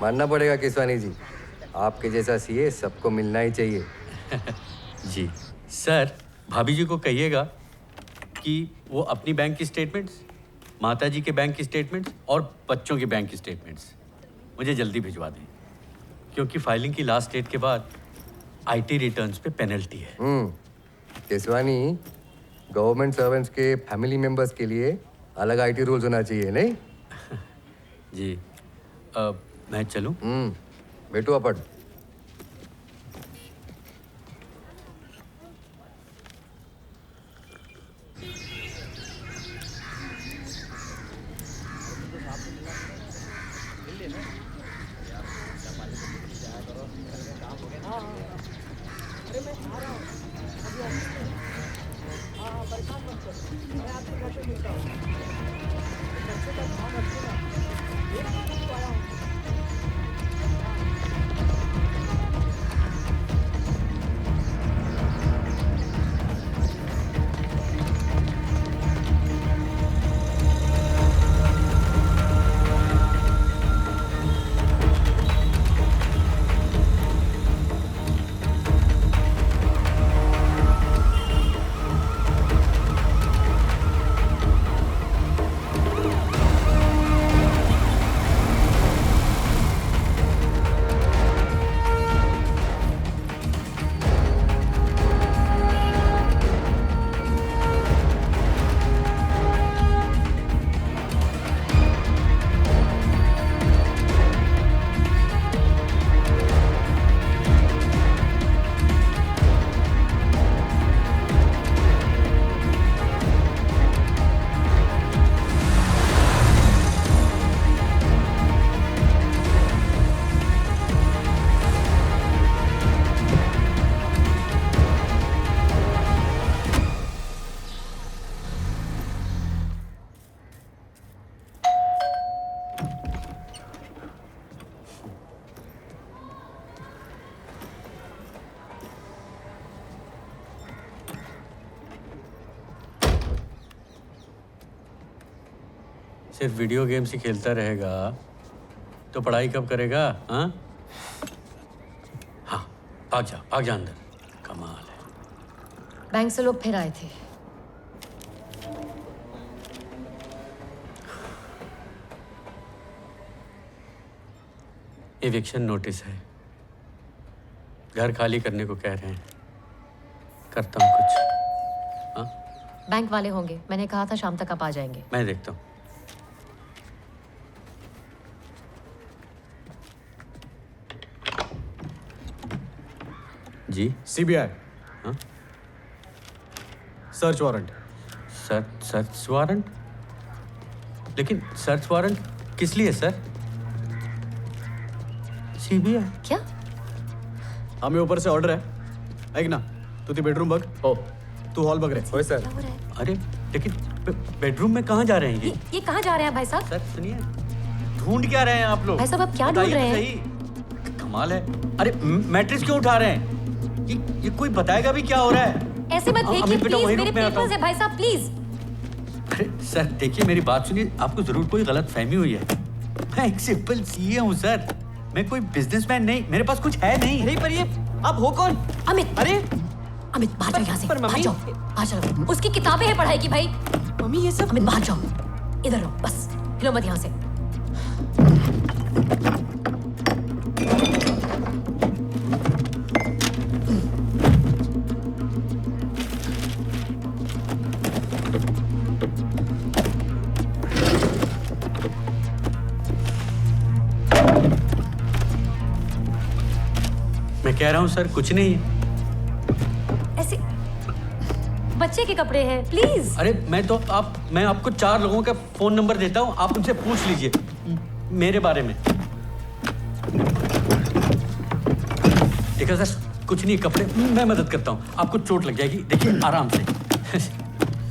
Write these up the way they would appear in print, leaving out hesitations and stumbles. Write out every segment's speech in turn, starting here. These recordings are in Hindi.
मानना पड़ेगा केसवानी जी, आपके जैसा सीए सबको मिलना ही चाहिए। जी सर, भाभी जी को कहिएगा कि वो अपनी बैंक की स्टेटमेंट्स, माता जी के बैंक की स्टेटमेंट्स और बच्चों की बैंक की स्टेटमेंट्स मुझे जल्दी भिजवा दें, क्योंकि फाइलिंग की लास्ट डेट के बाद आईटी रिटर्न्स पे पेनल्टी है। केसवानी, गवर्नमेंट सर्वेंट्स के फैमिली मेंबर्स के लिए अलग आईटी रूल्स होना चाहिए, नहीं? जी मैं चलूं? बैठो अपन। सिर्फ वीडियो गेम्स ही खेलता रहेगा तो पढ़ाई कब करेगा? हाँ, भाग जा अंदर। कमाल है। बैंक से लोग फिर आए थे। एविक्शन नोटिस है, घर खाली करने को कह रहे हैं। करता हूँ कुछ। हाँ, बैंक वाले होंगे, मैंने कहा था शाम तक आप आ जाएंगे। मैं देखता हूँ। जी सीबीआई। हाँ, सर्च वारंट। Search warrant? लेकिन सर्च वारंट किस लिए सर? सीबीआई? क्या? हमें ऊपर से ऑर्डर है, ऐक ना, तू ती बेडरूम बघ. हो. तू हॉल बघ रे. होय सर. क्या हो रहा है? अरे लेकिन बेडरूम में कहाँ जा रहे हैं ये कहाँ जा रहे हैं भाई साहब? सर सुनिए, ढूंढ क्या रहे हैं आप लोग? भाई साहब, आप क्या बताइए ढूंढ रहे तो हैं? सही. कमाल है. अरे मैट्रिक्स क्यों उठा रहे हैं? ये कोई बताएगा भी क्या हो रहा है? ऐसे मत देखिए अमित बेटा, प्लीज, वहीं मेरे रुक, मैं आता पेपर्स हूँ. है भाई साहब प्लीज. अरे सर देखिए, मेरी बात सुनिए. आपको जरूर कोई गलत फहमी हुई है. मैं एक सिंपल सीए हूँ सर. मैं कोई बिजनेसमैन नहीं, मेरे पास कुछ है नहीं. अरे पर ये आप हो कौन? अमित, अरे अमित बाहर जाओ यहाँ से. पर बाहर मम्मी- जाओ, बाहर चलो. उसकी किताबें हैं पढ़ाई की भाई. मम्मी ये सब अमित बाहर जाओ. इधर रहो बस. हिलो मत यहाँ से. मैं कह रहा हूँ सर कुछ नहीं है. ऐसे बच्चे के कपड़े हैं प्लीज. अरे मैं आपको 4 लोगों का फोन नंबर देता हूँ, आप उनसे पूछ लीजिए मेरे बारे में. देखा सर, कुछ नहीं, कपड़े मैं मदद करता हूँ. आपको चोट लग जाएगी, देखिए आराम से.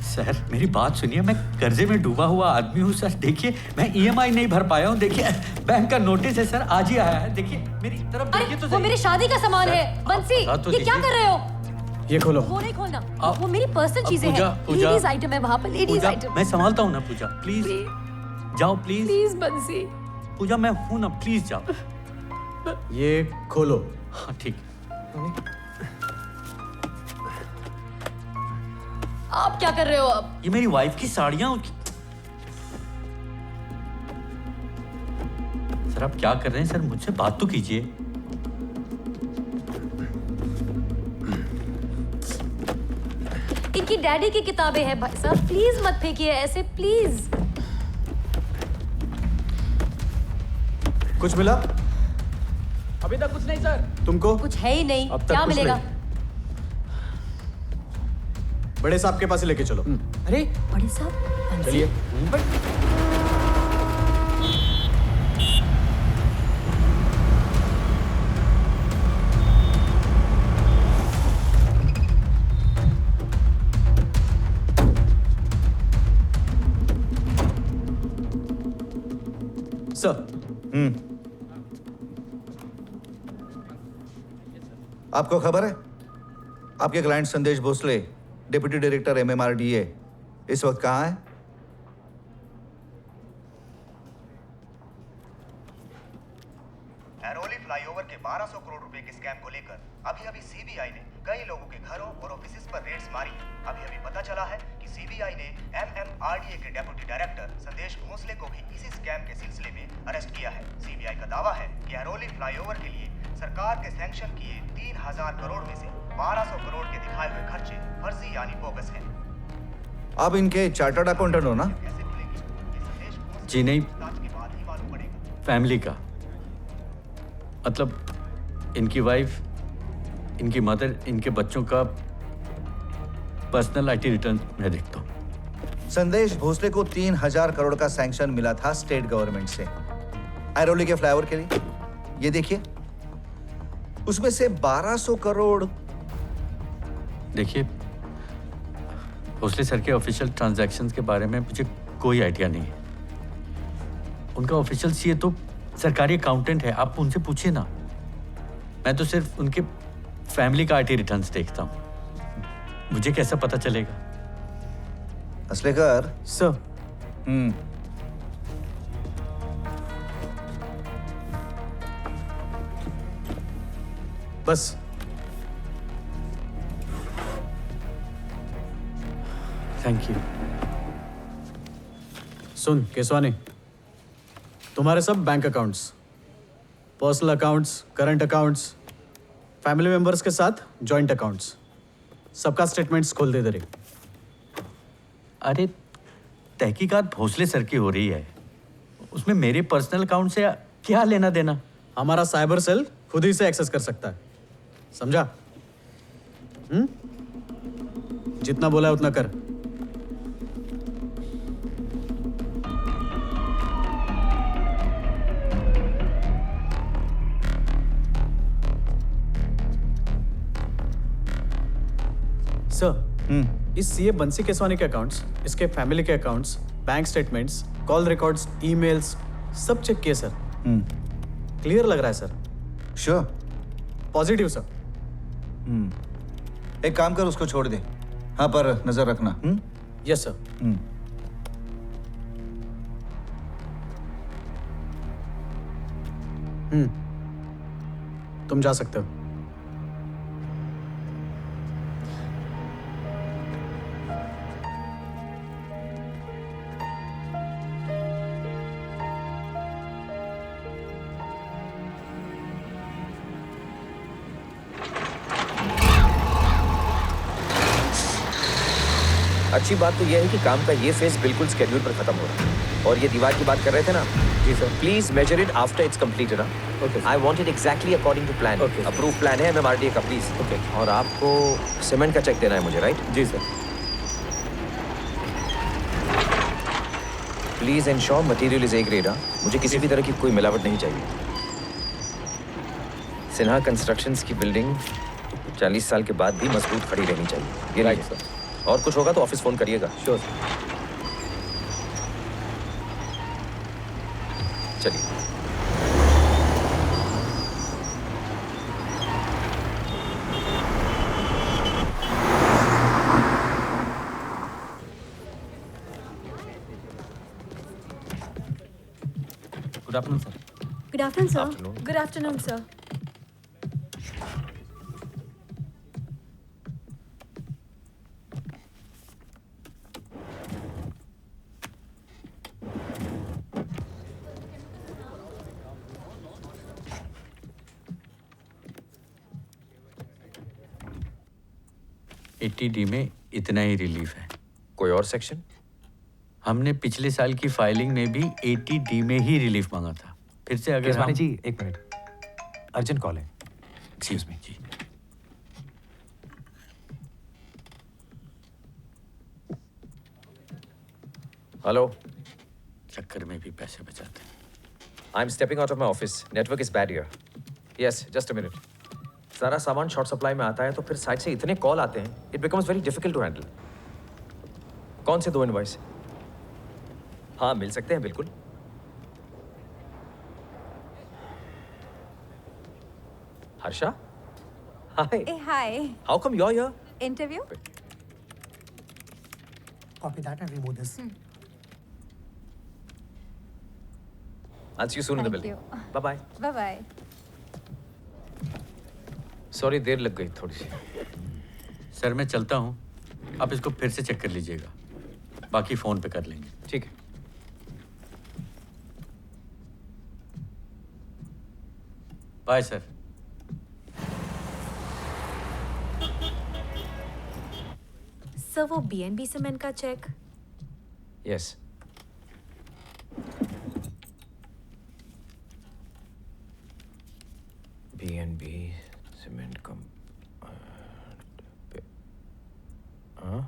सर मेरी बात सुनिए, मैं कर्जे में डूबा हुआ आदमी हूँ सर. देखिए मैं ईएमआई नहीं भर पाया हूँ. देखिए बैंक का नोटिस है सर, आज ही आया है. देखिए मेरी तरफ अरे देखिए तो वो सही. मेरी शादी का सामान सर, है. आप बंसी बता तो ये क्या दीजिए. कर रहे हो? ये खोलो. वो नहीं खोलना. आप- वो मेरी पर्सनल अब चीजें पूजा- हैं. पूजा- लेडीज आइटम है वहाँ पर. लेडीज पूजा, आइटम. मैं संभालता हूँ ना पूजा. प्लीज जाओ प्लीज. प्लीज बंसी. पूजा मैं हूँ ना, प्लीज जाओ. ये खोलो. हाँ ठीक. आप क्या कर रहे हो अब? ये मेरी वाइफ की साड़ियाँ. सर आप क्या कर रहे हैं सर? मुझसे बात तो कीजिए. इनकी डैडी की किताबें हैं भाई साहब. प्लीज मत फेंकिए ऐसे प्लीज. कुछ मिला अभी तक कुछ नहीं सर. तुमको? कुछ है ही नहीं. अब तक क्या कुछ मिलेगा? नहीं. बड़े साहब के पास ही लेके चलो. अरे बड़े साहब बंसी. चलिए. सर. आपको खबर है आपके क्लाइंट संदेश भोसले, डिप्टी डायरेक्टर एमएमआरडीए, इस वक्त कहाँ है? एरोली फ्लाईओवर के 1200 करोड़ रुपए के स्कैम को लेकर अभी सीबीआई ने कई लोगों के घरों और ऑफिसेज पर रेड्स मारी. अभी पता चला है कि सीबीआई ने एमएमआरडीए के डेप्यूटी डायरेक्टर संदेश भोसले को भी इसी स्कैम के सिलसिले में अरेस्ट किया है. सीबीआई का दावा है कि एरोली फ्लाईओवर के लिए सरकार के सैंक्शन किए 3000 करोड़ में से 1200 करोड़ के दिखाए हुए खर्चे फर्जी यानी बोगस हैं. आप इनके चार्टर्ड अकाउंटेंट हो ना? कैसे खुलेगी ये संदेश भोसले जी नहीं, पूछताछ के बाद ही मालूम पड़ेगा. फैमिली का मतलब इनकी वाइफ, इनकी मदर, इनके बच्चों का पर्सनल आईटी रिटर्न मैं देखता हूँ. संदेश भोसले को 3000 करोड़ का सैंक्शन मिला था स्टेट गवर्नमेंट से एरोली के फ्लाईओवर के लिए. ये देखिए, उसमें से 1200 करोड़. देखिए भोसले सर के ऑफिशियल ट्रांजैक्शंस के बारे में मुझे कोई आइडिया नहीं है. उनका ऑफिशियल सीए तो सरकारी अकाउंटेंट है, आप उनसे पूछिए ना. मैं तो सिर्फ उनके फैमिली का आईटी रिटर्न्स देखता हूँ. मुझे कैसा पता चलेगा? असलेकर. सर. बस. Thank you. सुन केसवानी, तुम्हारे सब bank accounts, personal accounts, current accounts, family members के साथ जॉइंट अकाउंट्स, सबका स्टेटमेंट्स खोल दे दे. अरे तहकीकात भोसले सर की हो रही है, उसमें मेरे पर्सनल अकाउंट से क्या लेना देना? हमारा साइबर सेल खुद ही से एक्सेस कर सकता है, समझा? जितना बोला है उतना कर. सर इस सीए बंसी केसवानी के अकाउंट्स, इसके फैमिली के accounts, bank statements, call records, emails सब चेक किए सर। क्लियर लग रहा है सर। श्योर। Positive sir. एक काम कर, उसको छोड़ दे। हाँ, पर नजर रखना। Yes sir. तुम जा सकते हो। अच्छी बात तो यह है कि काम का ये फेज बिल्कुल स्केड्यूल पर खत्म हो रहा है। और ये दीवार की बात कर रहे थे ना? जी sir. Please measure it after it's completed. Okay. I want it exactly according to plan. Okay. Approve plan है MMRDA का, प्लीज। Okay. और आपको सीमेंट का चेक देना है मुझे, राइट? जी sir. Please ensure material is A grade. मुझे किसी भी तरह की कोई मिलावट नहीं चाहिए। सिन्हा कंस्ट्रक्शंस की बिल्डिंग 40 साल के बाद भी मजबूत खड़ी रहनी चाहिए। ये राइट लीजिए। सर। और कुछ होगा तो ऑफिस फोन करिएगा। Sure sir. चलिए। Good afternoon sir. Good afternoon, sir. Afternoon. Good afternoon, sir. Eighty D में इतना ही रिलीफ है। कोई और सेक्शन? हमने पिछले साल की फाइलिंग में भी 80 डी में ही रिलीफ मांगा था। फिर से अगर केसवानी हम... जी एक मिनट, अर्जेंट कॉल है। एक्सक्यूज मी जी। हेलो। चक्कर में भी पैसे बचाते हैं। I am stepping out of my office. Network is bad here. Yes, just a minute. सारा सामान शॉर्ट सप्लाई में आता है तो फिर साइड से इतने कॉल आते हैं, it becomes very difficult to handle. कौन से 2 इनवॉइस? हाँ, मिल सकते हैं बिल्कुल। Harsha? Hi. Hey, hi. How come you are here? Interview? Copy that and remove this. I'll see you soon in the Thank building. you. Bye bye. Bye-bye. Sorry, देर लग गई थोड़ी सी। सर मैं चलता हूँ, आप इसको फिर से चेक कर लीजिएगा, बाकी फ़ोन पे कर लेंगे। ठीक है। Bye sir. सर वो बीएनबी सीमेंट का चेक। यस। BNB सीमेंट कम। हाँ?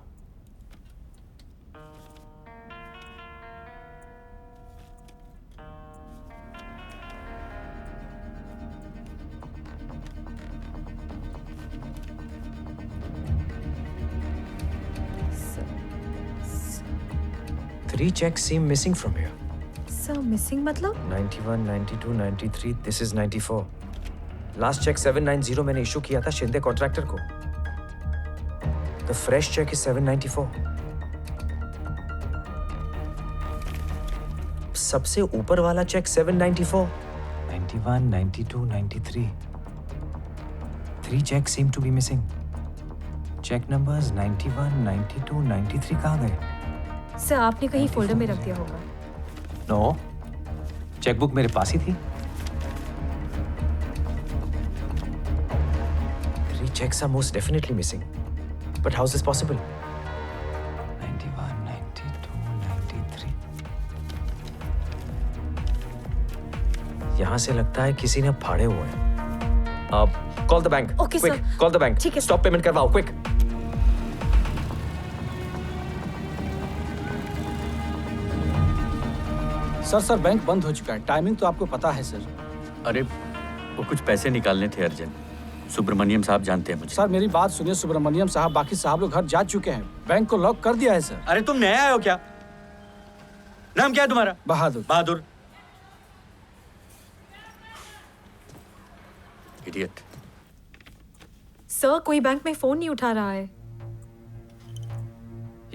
Three checks seem missing from here. Sir missing मतलब? 91, 92, 93. This is 94. लास्ट चेक 790 मैंने इशू किया था शिंदे कॉन्ट्रैक्टर को। The fresh cheque is 794। सबसे ऊपर वाला cheque 794। 91, 92, 93. 3 checks seem to be missing. Check numbers 91, 92, 93 कहाँ गए? सर आपने कहीं फोल्डर में रख दिया होगा। नो, चेकबुक मेरे पास ही थी। 3 checks are most definitely missing. But how is this possible? 91, 92, 93. यहाँ से लगता है किसी ने फाड़े हुए हैं। Call the bank. Okay, Quick, sir. call the bank. ठीक है, Stop payment करवाओ, quick. सर बैंक बंद हो चुका है। टाइमिंग तो आपको पता है सर। अरे वो कुछ पैसे निकालने थे अर्जेंट। सुब्रमण्यम साहब जानते हैं मुझे। सर मेरी बात सुनिए, सुब्रमण्यम साहब बाकी साहब लोग घर जा चुके हैं, बैंक को लॉक कर दिया है सर। अरे तुम नए आए हो क्या? नाम क्या है तुम्हारा? बहादुर। बहादुर। इडियट। सर कोई बैंक में फोन नहीं उठा रहा है।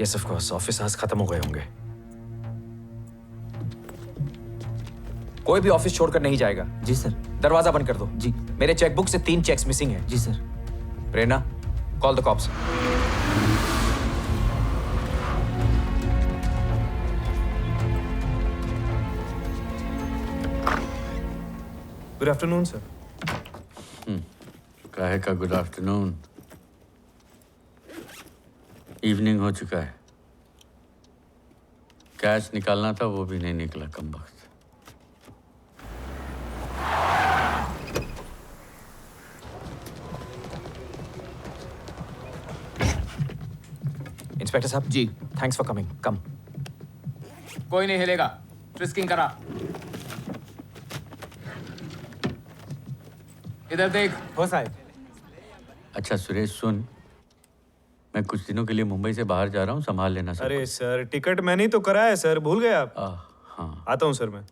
यस ऑफ कोर्स, ऑफिस आज खत्म हो गए होंगे। कोई भी ऑफिस छोड़कर नहीं जाएगा। जी सर। दरवाजा बंद कर दो। जी। मेरे चेकबुक से 3 चेक्स मिसिंग हैं। जी सर। Prerna, call the cops. Good afternoon sir. काहे का गुड आफ्टरनून? इवनिंग हो चुका है। कैश निकालना था वो भी नहीं निकला कमबख्त। इंस्पेक्टर साहब जी, थैंक्स फॉर कमिंग। कम। कोई नहीं हिलेगा, फ्रिस्किंग करा। इधर देख। हो साहब। अच्छा सुरेश सुन, मैं कुछ दिनों के लिए मुंबई से बाहर जा रहा हूँ, संभाल लेना सब अरे कुछ। सर, टिकट मैंने ही तो कराया है सर, भूल गए आप? हाँ। आता हूँ सर मैं।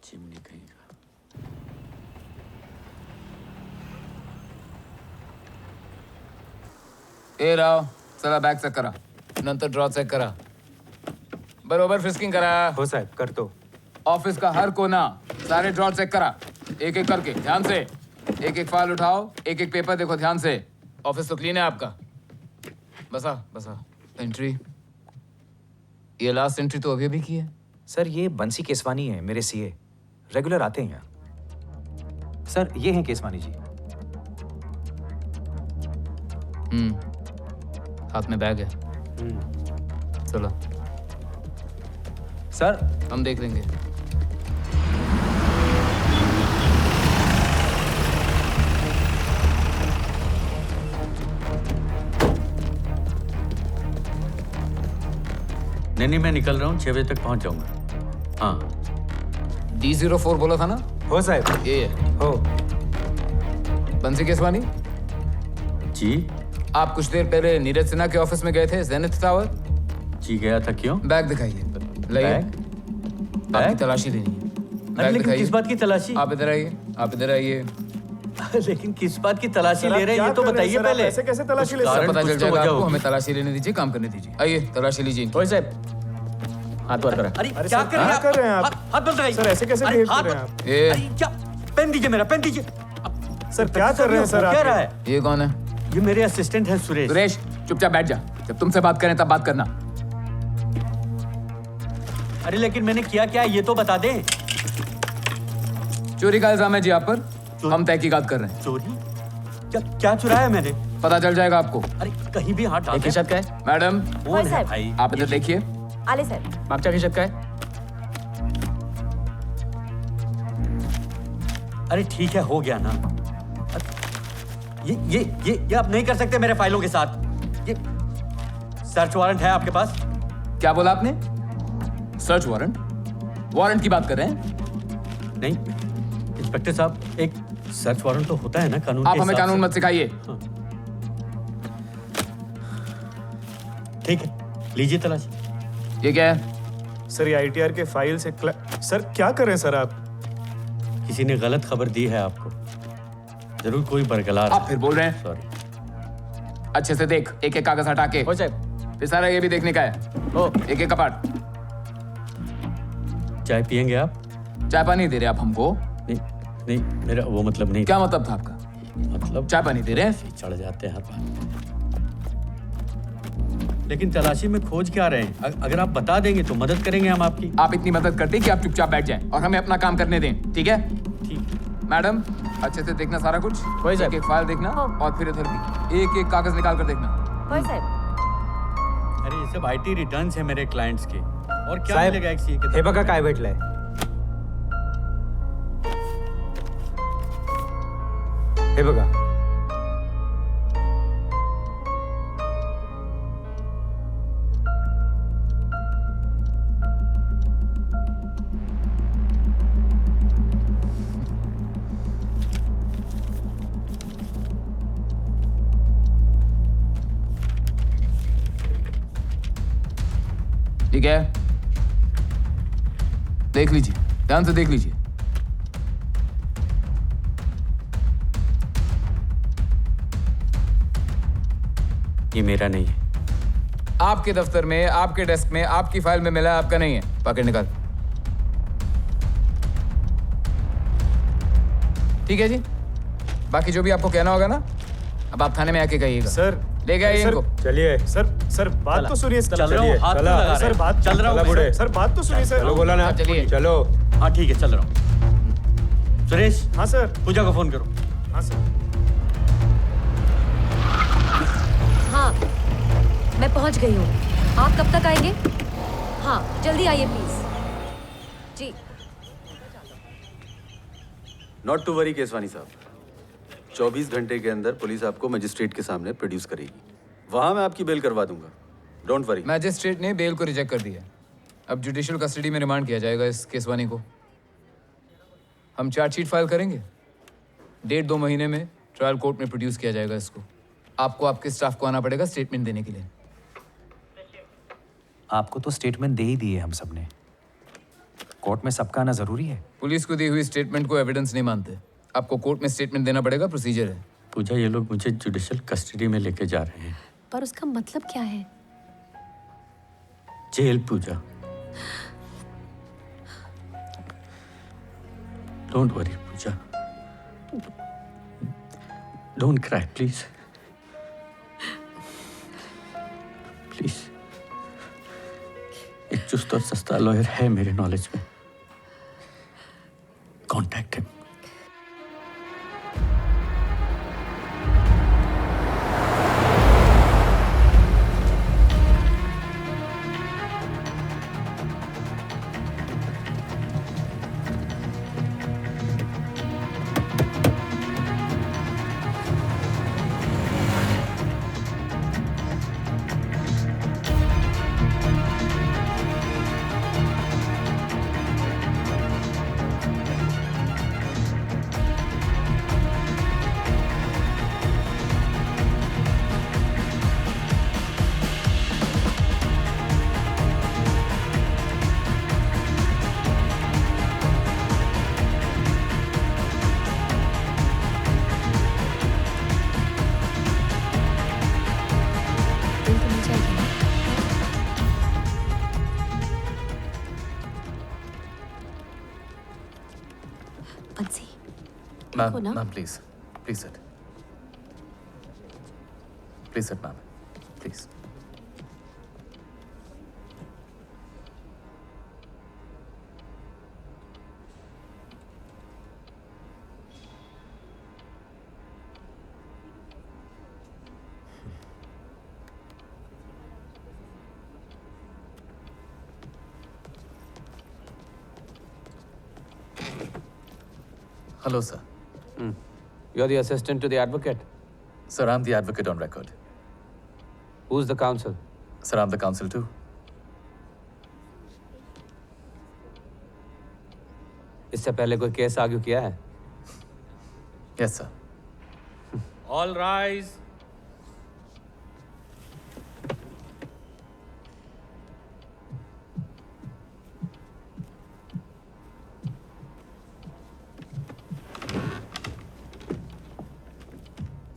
चिमनी कहीं का। ए राव, चला बॅग चेक करा, नंतर ड्रॉ चेक करा, बरोबर फ्रिस्किंग करा। हो साहब, कर दो। ऑफिस का हर कोना, सारे ड्रॉ चेक करा, एक एक करके ध्यान से। एक एक फाइल उठाओ, एक एक पेपर देखो ध्यान से। ऑफिस तो क्लीन है आपका। बसा बसा। एंट्री, ये लास्ट एंट्री तो अभी अभी की है। सर ये बंसी केसवानी है, मेरे सीए, रेगुलर आते हैं यहाँ। सर ये हैं केसवानी जी। हाथ में बैग है। चलो सर हम देख लेंगे। नहीं मैं निकल रहा हूँ, 6 बजे तक पहुँच जाऊँगा। हाँ। D04 बोला था ना? हो साहब। ये है। हो। बंसी केसवानी जी। आप कुछ देर पहले नीरज सिन्हा के ऑफिस में गए थे, जेनिथ टावर। जी गया था, क्यों? बैग दिखाइए। लाइए। आपकी तलाशी लेनी है। अरे लेकिन किस बात की तलाशी? आप इधर आइए, आप इधर आइए। लेकिन किस बात की तलाशी सर, ले आप रहे हैं ये क्या तो कर रहे हैं बताइए सर? आप पहले। ऐसे कैसे तलाशी ले कुछ सकते हैं? कारण पता कुछ चल तो जाएगा वजह आपको। होगी। हमें तलाशी लेने दीजिए, काम करने दीजिए। आइए तलाशी लीजिए। ओए साहब, हाथ बार करा। अरे अरे क्या सर, कर रहे हैं क्या कर रहे हैं आप? हाथ बंद लगाइए। सर, ऐसे कैसे अरे, behave हाथ कर रहे हैं बंद- आप? ये अरे क्या, पेन दीजिए मेरा, पेन दीजिए। सर क्या कर रहे हैं सर? क्या आप रहा है? ये कौन है? ये मेरे असिस्टेंट है सुरेश। सुरेश चुपचाप बैठ जा, जब तुमसे बात करें तब बात करना। अरे लेकिन मैंने किया क्या ये तो बता दे। चोरी का इल्जाम है जी आप पर, हम तहकीकात कर रहे हैं। चोरी? क्या चुराया मैंने? पता चल जाएगा आपको। अरे कहीं भी हाथ डाल एक दे। खिशत का है, मैडम कौन है साहब। भाई? आप इधर देखिए। आले सर। मागचा खिशत का है। अरे ठीक है, हो गया ना। ये आप नहीं कर सकते मेरे फाइलों के साथ। ये सर्च वारंट है आपके पास? क्या बोला आपने? Search warrant? वारंट की बात कर रहे हैं? नहीं इंस्पेक्टर साहब, एक सर्च वारंट तो होता है ना कानून आप के हमें हिसाब कानून से। मत सिखाइए। ठीक है, लीजिए तलाशी। ये क्या है? सर, ये ITR के फाइल से सर क्या कर रहे हैं सर आप? किसी ने गलत खबर दी है आपको, जरूर कोई बरगलार। आप फिर बोल रहे हैं? सॉरी। अच्छे से देख, एक एक कागज हटा के। ओए साहब, फिर सारा ये भी देखने का है। ओ एक एक कपाट। चाय पियेंगे आप? चाय पानी दे रहे आप हमको? नहीं मेरा वो मतलब नहीं। क्या मतलब था आपका? मतलब चाय पानी दे रहे हैं? ऐसे ही चढ़ जाते हैं हर बार। लेकिन तलाशी में खोज क्या रहे हैं? अगर आप बता देंगे तो मदद करेंगे हम आपकी। आप इतनी मदद करते कि आप चुपचाप बैठ जाएं और हमें अपना काम करने दें, ठीक है? ठीक। मैडम अच्छे से देखना सारा कुछ। वही एक साहब। एक फाइल देखना और फिर इधर भी एक एक कागज निकाल कर देखना। ओए साहब। अरे ये सब IT रिटर्न्स है मेरे क्लाइंट्स के, और क्या साहब, मिलेगा एक सीए के? हे बघा काय भेटलंय। हे बघा। ठीक है, देख लीजिए, ध्यान से देख लीजिए। ये मेरा नहीं है। आपके दफ्तर में, आपके डेस्क में, आपकी फाइल में मिला है, आपका नहीं है। पकड़ निकाल। ठीक है जी, बाकी जो भी आपको कहना होगा ना, अब आप थाने में आके कहिएगा। सर ले गए सर, इनको। चलिए सर बात तो सुनिए। चल रहा हूँ, हाथ तो लगा रहे हैं। सर बात चल रहा हूँ बुढ़े मैं। सर बात तो सुनिए सर। चलो बोला ना, चलिए। चलो। हाँ ठीक है, चल रहा हूँ। सुरेश, हाँ सर। पूजा को फोन करो। हाँ सर। हाँ, मैं पहुंच गई हूँ। आप कब तक आएंगे? हाँ, जल्दी आइए प्लीज। जी। नॉट टू वरी केसवानी साहब, 24 घंटे के अंदर पुलिस आपको मजिस्ट्रेट के सामने प्रोड्यूस करेगी। वहां मैं आपकी बेल करवा दूंगा, डोंट वरी। मैजिस्ट्रेट ने बेल को रिजेक्ट कर दिया। अब जुडिशियल कस्टडी में रिमांड किया जाएगा इस केसवानी को। हम चार्जशीट फाइल करेंगे, 1.5-2 महीने में ट्रायल कोर्ट में प्रोड्यूस किया जाएगा इसको। आपको आपके स्टाफ को आना पड़ेगा स्टेटमेंट देने के लिए। आपको तो स्टेटमेंट दे ही दी है हम सब ने। कोर्ट में सबका आना जरूरी है। पुलिस को दी हुई स्टेटमेंट को एविडेंस नहीं मानते। आपको कोर्ट में स्टेटमेंट देना पड़ेगा, प्रोसीजर है। पूजा, ये लोग मुझे जुडिशियल कस्टडी में लेके जा रहे हैं। पर उसका मतलब क्या है? Jail Pooja. Don't worry Pooja, don't cry please, please. एक चुस्त और सस्ता लॉयर है मेरे नॉलेज में, कॉन्टैक्ट हिम। बंसी, मैम, हो ना? Ma'am please sit, ma'am please. Hello, sir. You're the assistant to the advocate. Sir, I'm the advocate on record. Who's the counsel? Sir, I'm the counsel too. इससे पहले कोई केस आर्ग्यू किया है? Yes, sir. All rise.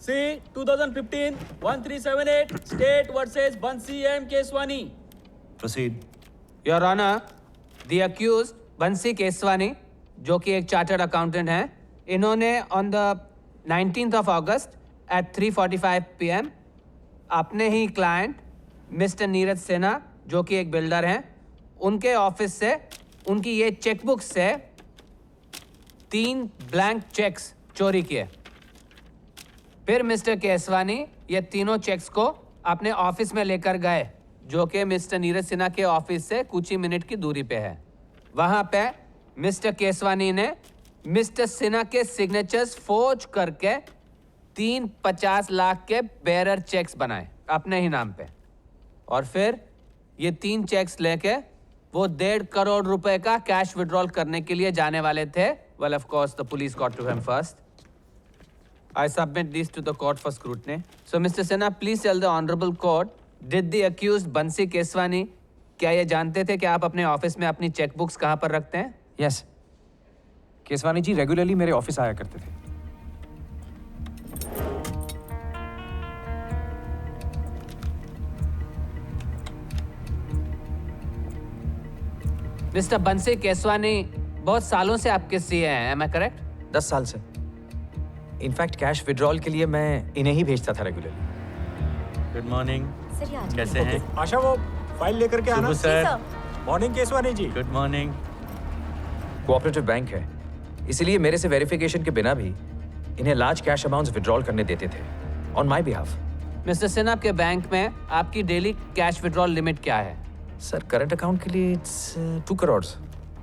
See, 2015, 1378, State versus Bansi M. Keswani. Proceed. Your Honor, the accused Bansi Keswani, जो कि एक चार्टर्ड अकाउंटेंट हैं, इन्होंने on the 19th of August at 3:45 PM अपने ही क्लाइंट मिस्टर नीरज सिन्हा, जो कि एक बिल्डर हैं, उनके ऑफिस से उनकी ये चेकबुक से 3 ब्लैंक चेक्स चोरी किए। फिर मिस्टर केसवानी ये तीनों चेक्स को अपने ऑफिस में लेकर गए, जो कि मिस्टर नीरज सिन्हा के ऑफिस से कुछ ही मिनट की दूरी पे है। वहां पे मिस्टर केसवानी ने मिस्टर सिन्हा के सिग्नेचर्स फोर्ज करके 50 लाख के बेरर चेक्स बनाए अपने ही नाम पे, और फिर ये 3 चेक्स लेके वो 1.5 करोड़ रुपए का कैश विड्रॉल करने के लिए जाने वाले थे। Well, of course the police got to him first. I submit these to the court for scrutiny. So, Mr. Sinha, please tell the honorable court, did the accused Bansi Keswani क्या ये जानते थे कि आप अपने ऑफिस में अपनी चेक बुक्स कहाँ पर रखते हैं? यस, केसवानी जी रेगुलरली मेरे ऑफिस आया करते थे। मिस्टर बंसी केसवानी बहुत सालों से आपके सीए हैं, एम आई करेक्ट? 10 साल से। इनफैक्ट कैश विड्रॉल के लिए मैं इन्हें ही भेजता था रेगुलरली। Good morning. सर, ये आज कैसे हैं? आशा वो फाइल लेकर के आना। शुभ sir. Morning Keswani ji. Good morning. Cooperative bank है, इसीलिए मेरे से वेरिफिकेशन के बिना भी इन्हें लार्ज कैश अमाउंट्स विड्रॉल करने देते थे on my behalf. Mister Sinha, आपके बैंक में आपकी डेली कैश विड्रॉल लिमिट क्या है? सर करंट अकाउंट के लिए it's 2 crore,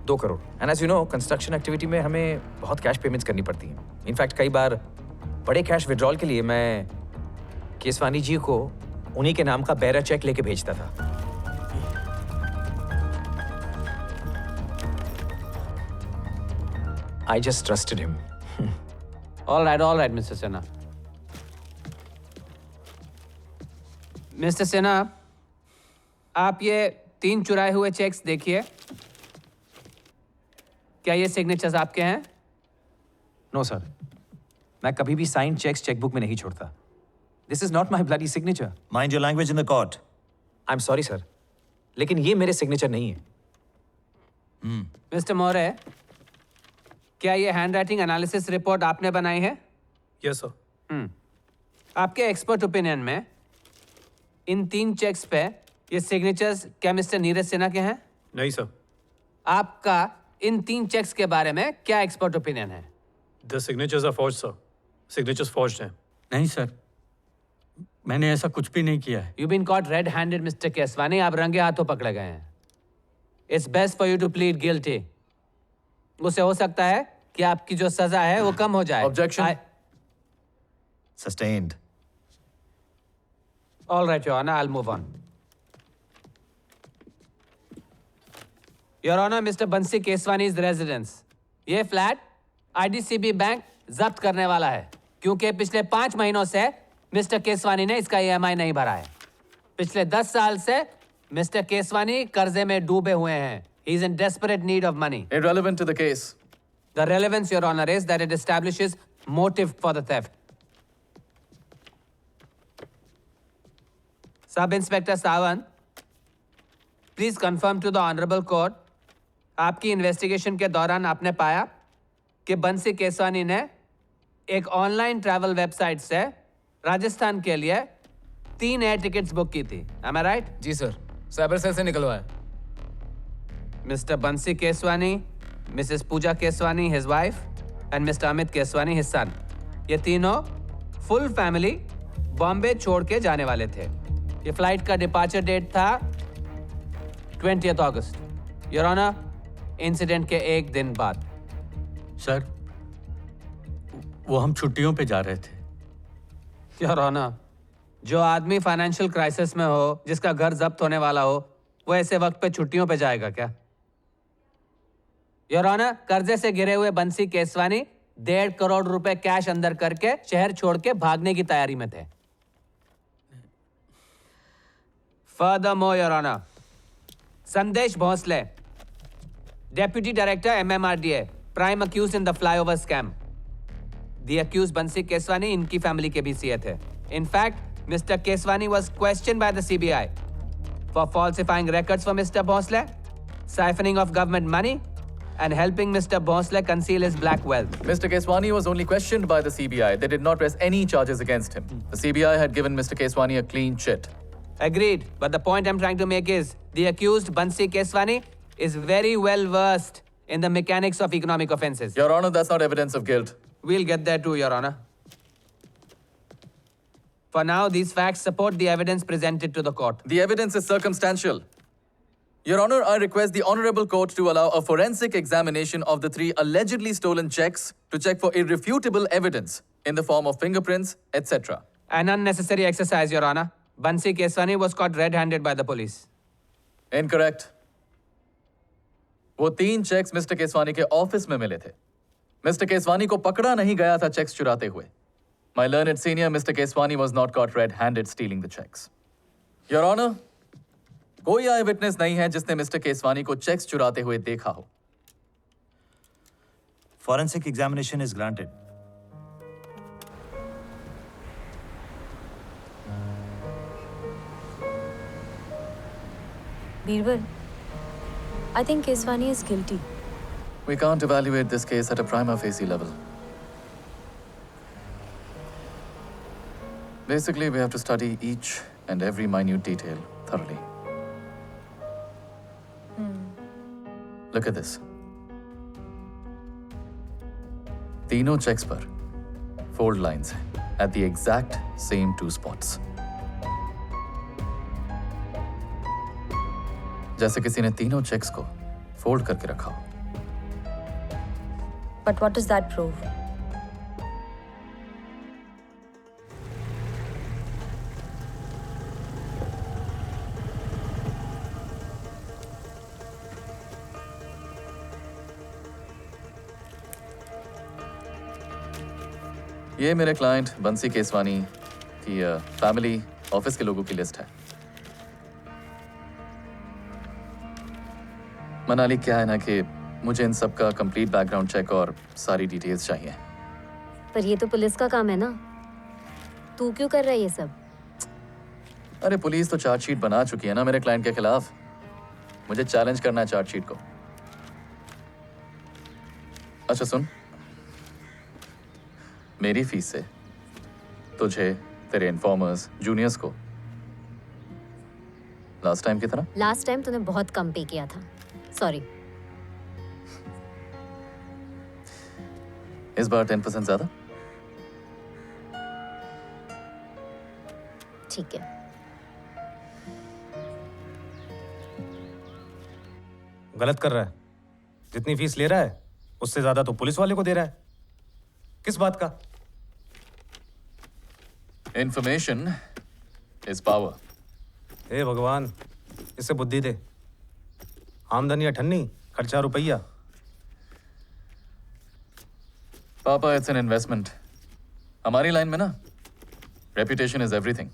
2 crore. And as you know construction activity में हमें बहुत कैश पेमेंट्स करनी पड़ती हैं। इनफैक्ट कई बार बड़े कैश विड्रॉल के लिए मैं केसवानी जी को उन्हीं के नाम का बेरर चेक लेके भेजता था। I just trusted him. all right, Mr. Sinha. Mister Sinha, आप ये 3 चुराए हुए चेक्स देखिए। क्या ये सिग्नेचर्स आपके हैं? नो सर, मैं कभी भी साइन चेक्स चेकबुक में नहीं छोड़ता। This is not my bloody signature. Mind your language in the court. I am sorry sir, लेकिन ये मेरे सिग्नेचर नहीं है। मिस्टर मौर्य, क्या ये हैंडराइटिंग एनालिसिस रिपोर्ट आपने बनाई है? Yes sir. आपके एक्सपर्ट ओपिनियन में इन 3 चेक्स पे ये सिग्नेचर्स क्या मिस्टर नीरज सिन्हा के हैं? नहीं सर। आपका इन 3 चेक्स के बारे में क्या एक्सपर्ट ओपिनियन है? The signatures are forged sir. Signatures forged हैं। नहीं सर, मैंने ऐसा कुछ भी नहीं किया है। You been caught red handed Mr Keswani, आप रंगे हाथों पकड़े गए हैं। It's best for you to plead guilty. उससे हो सकता है कि आपकी जो सजा है वो कम हो जाए। Objection. Sustained. All right, Your Honor, I'll move on. Your Honor, Mr. Bansi Keswani's residence. ये फ्लैट IDCB बैंक जब्त करने वाला है क्योंकि पिछले 5 महीनों से मिस्टर केसवानी ने इसका EMI नहीं भरा है। पिछले 10 साल से मिस्टर केसवानी कर्जे में डूबे हुए हैं। He is in desperate need of money. Irrelevant to the case. The relevance, Your Honor, is that it establishes motive for the theft. Sub Inspector Sawant, please confirm to the honourable court, आपकी इन्वेस्टिगेशन के दौरान आपने पाया कि बंसी केसवानी ने एक ऑनलाइन ट्रैवल वेबसाइट से राजस्थान के लिए 3 एयर टिकट्स बुक की थी। Am I right? जी सर, साइबर सेल से निकलवाया। Mr Bansi Keswani, Mrs Pooja Keswani his wife and Mr Amit Keswani his son, ये तीनों फुल फैमिली बॉम्बे छोड़ के जाने वाले थे। ये फ्लाइट का डिपार्चर डेट था 20th August. Your honour, incident के 1 दिन बाद। सर, वो हम छुट्टियों पे जा रहे थे। योर ऑनर, जो आदमी फाइनेंशियल क्राइसिस में हो, जिसका घर जब्त होने वाला हो, वो ऐसे वक्त पे छुट्टियों पे जाएगा क्या? योर ऑनर, कर्जे से घिरे हुए बंसी केसवानी 1.5 करोड़ रुपए कैश अंदर करके शहर छोड़ के भागने की तैयारी में थे। Furthermore, Your Honor, Sandesh Bhosle, Deputy Director MMRDA, prime accused in the flyover scam. The accused Bansi Keswani इनकी फैमिली के भी सीए थे। In fact, Mr. Keswani was questioned by the CBI for falsifying records for Mr. Bhosle, siphoning of government money, and helping Mr. Bhosle conceal his black wealth. Mr. Keswani was only questioned by the CBI. They did not press any charges against him. The CBI had given Mr. Keswani a clean chit. Agreed, but the point I'm trying to make is the accused Bansi Keswani is very well versed in the mechanics of economic offenses. Your Honor, that's not evidence of guilt. We'll get there too, Your Honor. For now, these facts support the evidence presented to the court. The evidence is circumstantial. Your Honor, I request the Honorable Court to allow a forensic examination of the 3 allegedly stolen checks to check for irrefutable evidence in the form of fingerprints, etc. An unnecessary exercise, Your Honor. Bansi Keswani was caught red-handed by the police. Incorrect. वो 3 चेक्स मिस्टर केसवानी के ऑफिस में मिले थे। मिस्टर केसवानी को पकड़ा नहीं गया था चेक्स चुराते हुए। My learned senior, Mr. Keswani, was not caught red-handed stealing the checks. Your Honor, कोई आई विटनेस नहीं है जिसने मिस्टर केसवानी को चेक्स चुराते हुए देखा हो। Forensic examination is granted. Birbal, I think Keswani is guilty. We can't evaluate this case at a prima facie level. Basically, we have to study each and every minute detail thoroughly. Look at this. तीनों चेक्स पर फोल्ड लाइंस हैं at the exact same 2 spots. जैसे किसी ने तीनों चेक्स को फोल्ड करके रखा हो। But what does that prove? ये मेरे क्लाइंट बंसी केसवानी की फैमिली ऑफिस के लोगों की लिस्ट है। मनाली, क्या है ना कि मुझे इन सब का कंप्लीट बैकग्राउंड चेक और सारी डिटेल्स चाहिए। पर ये तो पुलिस का काम है ना, तू क्यों कर रहा है ये सब? अरे पुलिस तो चार्जशीट बना चुकी है ना मेरे क्लाइंट के खिलाफ। मुझे चैलेंज करना है चार्जशीट को। अच्छा सुन, मेरी फीस से तुझे, तेरे इन्फॉर्मर्स, जूनियर्स को लास्ट टाइम की तरह। लास्ट टाइम तूने बहुत कम पे किया था, सॉरी। इस बार 10% ज्यादा। ठीक है। गलत कर रहा है। जितनी फीस ले रहा है उससे ज्यादा तो पुलिस वाले को दे रहा है। किस बात का? Information is power. हे भगवान, इससे बुद्धि दे। आमदनी अठन्नी, खर्चा रुपया। पापा, इट्स एन इन्वेस्टमेंट। हमारी लाइन में ना रेपुटेशन इज एवरीथिंग।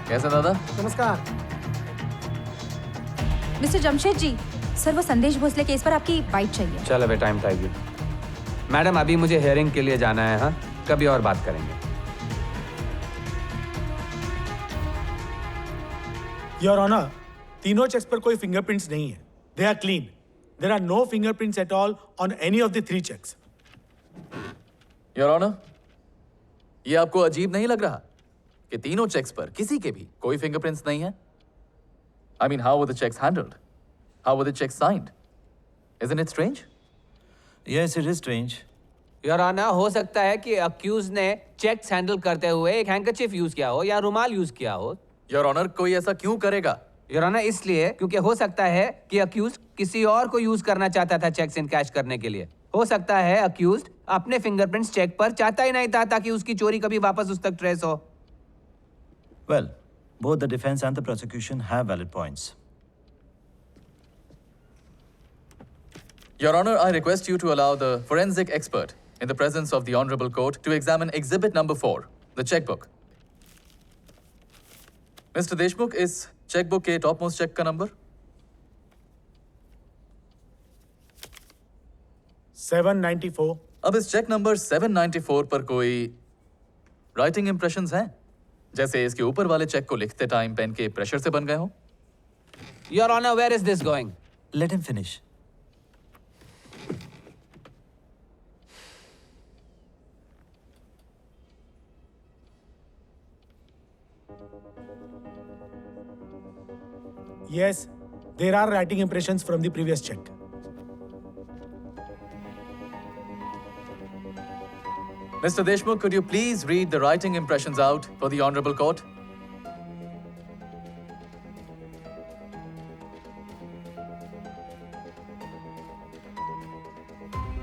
कैसा दादा? नमस्कार मिस्टर जमशेद जी। सर, वो संदेश भोसले केस पर आपकी बाइट चाहिए। चल अबे, टाइम टाइम। मैडम, अभी मुझे हेयरिंग के लिए जाना है। हाँ, कभी और बात करेंगे। योर ऑनर, तीनों चेक्स पर कोई फिंगरप्रिंट्स नहीं है। They are clean. There are no fingerprints at all on any of the 3 cheques. Your honour, ये आपको अजीब नहीं लग रहा कि तीनों चेक्स पर किसी के भी कोई फिंगरप्रिंट्स नहीं है? I mean, how were the checks handled? How were the checks signed? Isn't it strange? Yes, it is strange. Your honour, हो सकता है कि अक्यूज ने चेक्स हैंडल करते हुए एक हैंकरचिफ यूज किया हो या रुमाल यूज किया हो। योर ऑनर, कोई ऐसा क्यों करेगा? योर ऑनर, इसलिए क्योंकि हो सकता है कि अक्यूज किसी और को यूज करना चाहता था चेक्स इनकैश करने के लिए। हो सकता है अक्यूज अपने फिंगरप्रिंट्स चेक पर चाहता ही नहीं था ताकि उसकी चोरी कभी वापस उस तक ट्रेस हो। Well, both the defense and the prosecution have valid points. Your Honor, I request you to allow the forensic expert in the presence of the Honorable Court to examine exhibit number 4, the checkbook. Mr. Deshmukh, is checkbook के topmost check का number? 794। अब इस चेक नंबर 794 पर कोई राइटिंग इंप्रेशंस हैं? जैसे इसके ऊपर वाले चेक को लिखते टाइम पेन के प्रेशर से बन गए हो? Your honour, where is this going? Let him finish. Yes, there are writing impressions from the previous check. Mr. Deshmukh, could you please read the writing impressions out for the Honorable Court?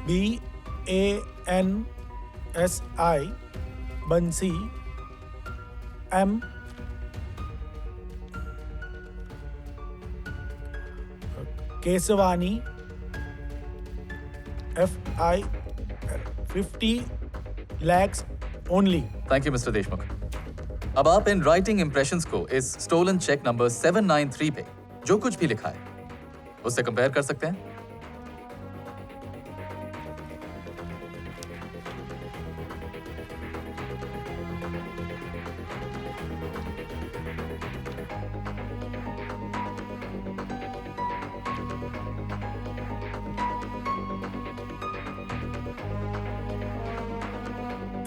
B-A-N-S-I Bansi M Kesavani F-I 50 lakhs only. Thank you, Mr. Deshmukh. अब आप इन राइटिंग इंप्रेशंस को इस स्टोलन चेक नंबर 793 पे जो कुछ भी लिखा है उससे कंपेयर कर सकते हैं।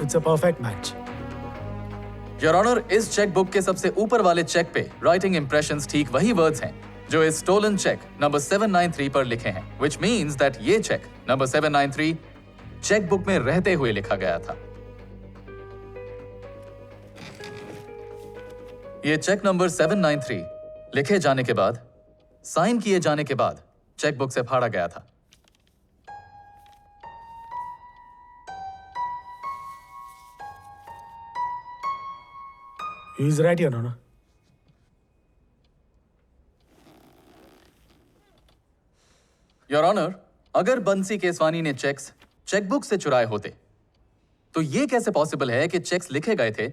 It's a perfect match. Your honour, इस चेक बुक के सबसे ऊपर वाले चेक पे राइटिंग इंप्रेशंस ठीक वही वर्ड्स हैं जो इस स्टोलन चेक नंबर 793 पर लिखे हैं, which means that ये चेक नंबर 793 चेक बुक में रहते हुए लिखा गया था। ये चेक नंबर 793 लिखे जाने के बाद, साइन किए जाने के बाद चेक बुक से फाड़ा गया था। He is right, Your Honor. Your honour, अगर बंसी केसवानी ने चेक्स चेकबुक से चुराए होते तो ये कैसे पॉसिबल है कि चेक्स लिखे गए थे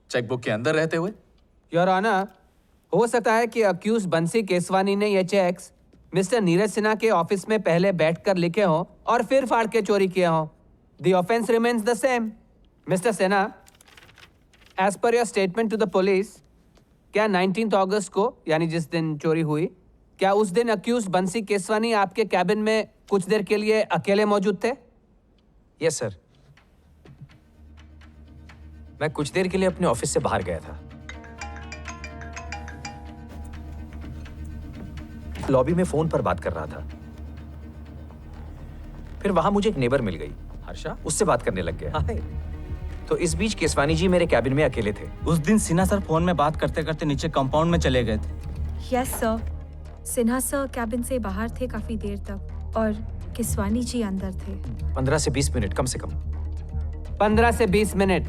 चेकबुक के अंदर रहते हुए? योर ऑनर, हो सकता है कि अक्यूज बंसी केसवानी ने ये चेक्स मिस्टर नीरज सिन्हा के ऑफिस में पहले बैठकर लिखे हों और फिर फाड़ के चोरी किए हों। The offence remains the same. Mr Sinha, as per your statement to the police, क्या 19 अगस्त को, यानी जिस दिन चोरी हुई, क्या उस दिन अक्यूज बंसी केसवानी आपके कैबिन में कुछ देर के लिए अकेले मौजूद थे? यस सर, मैं कुछ देर के लिए अपने ऑफिस से बाहर गया था। लॉबी में फोन पर बात कर रहा था। फिर वहां मुझे एक नेबर मिल गई, हर्षा, उससे बात करने लग गया। तो इस बीच केसवानी जी मेरे कैबिन में अकेले थे। उस दिन सिन्हा सर फोन में बात करते करते नीचे कंपाउंड में चले गए थे। Yes sir, Sinha sir cabin से बाहर थे काफी देर तक और केसवानी जी अंदर थे। 15 से 20 मिनट कम से कम। 15 से 20 मिनट।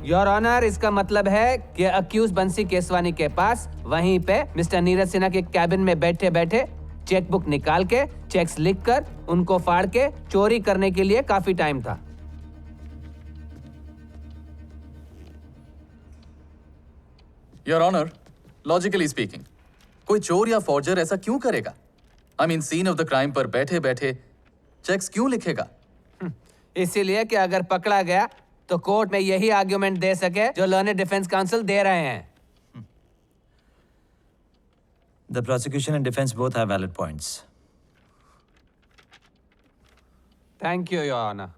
योर ऑनर, इसका मतलब है कि अक्यूज बंसी केसवानी के पास वहीं पे मिस्टर नीरज सिन्हा के कैबिन में बैठे बैठे चेकबुक निकाल के चेक्स लिखकर उनको फाड़ के चोरी करने के लिए काफी टाइम था। योर ऑनर, लॉजिकली स्पीकिंग, कोई चोर या फॉर्जर ऐसा क्यों करेगा? I mean, scene of the crime पर बैठे बैठे चेक्स क्यों लिखेगा? इसीलिए कि अगर पकड़ा गया तो कोर्ट में यही आर्ग्यूमेंट दे सके जो लर्नेड डिफेंस काउंसिल दे रहे हैं। The prosecution and defense both have valid points. Thank you, your honour.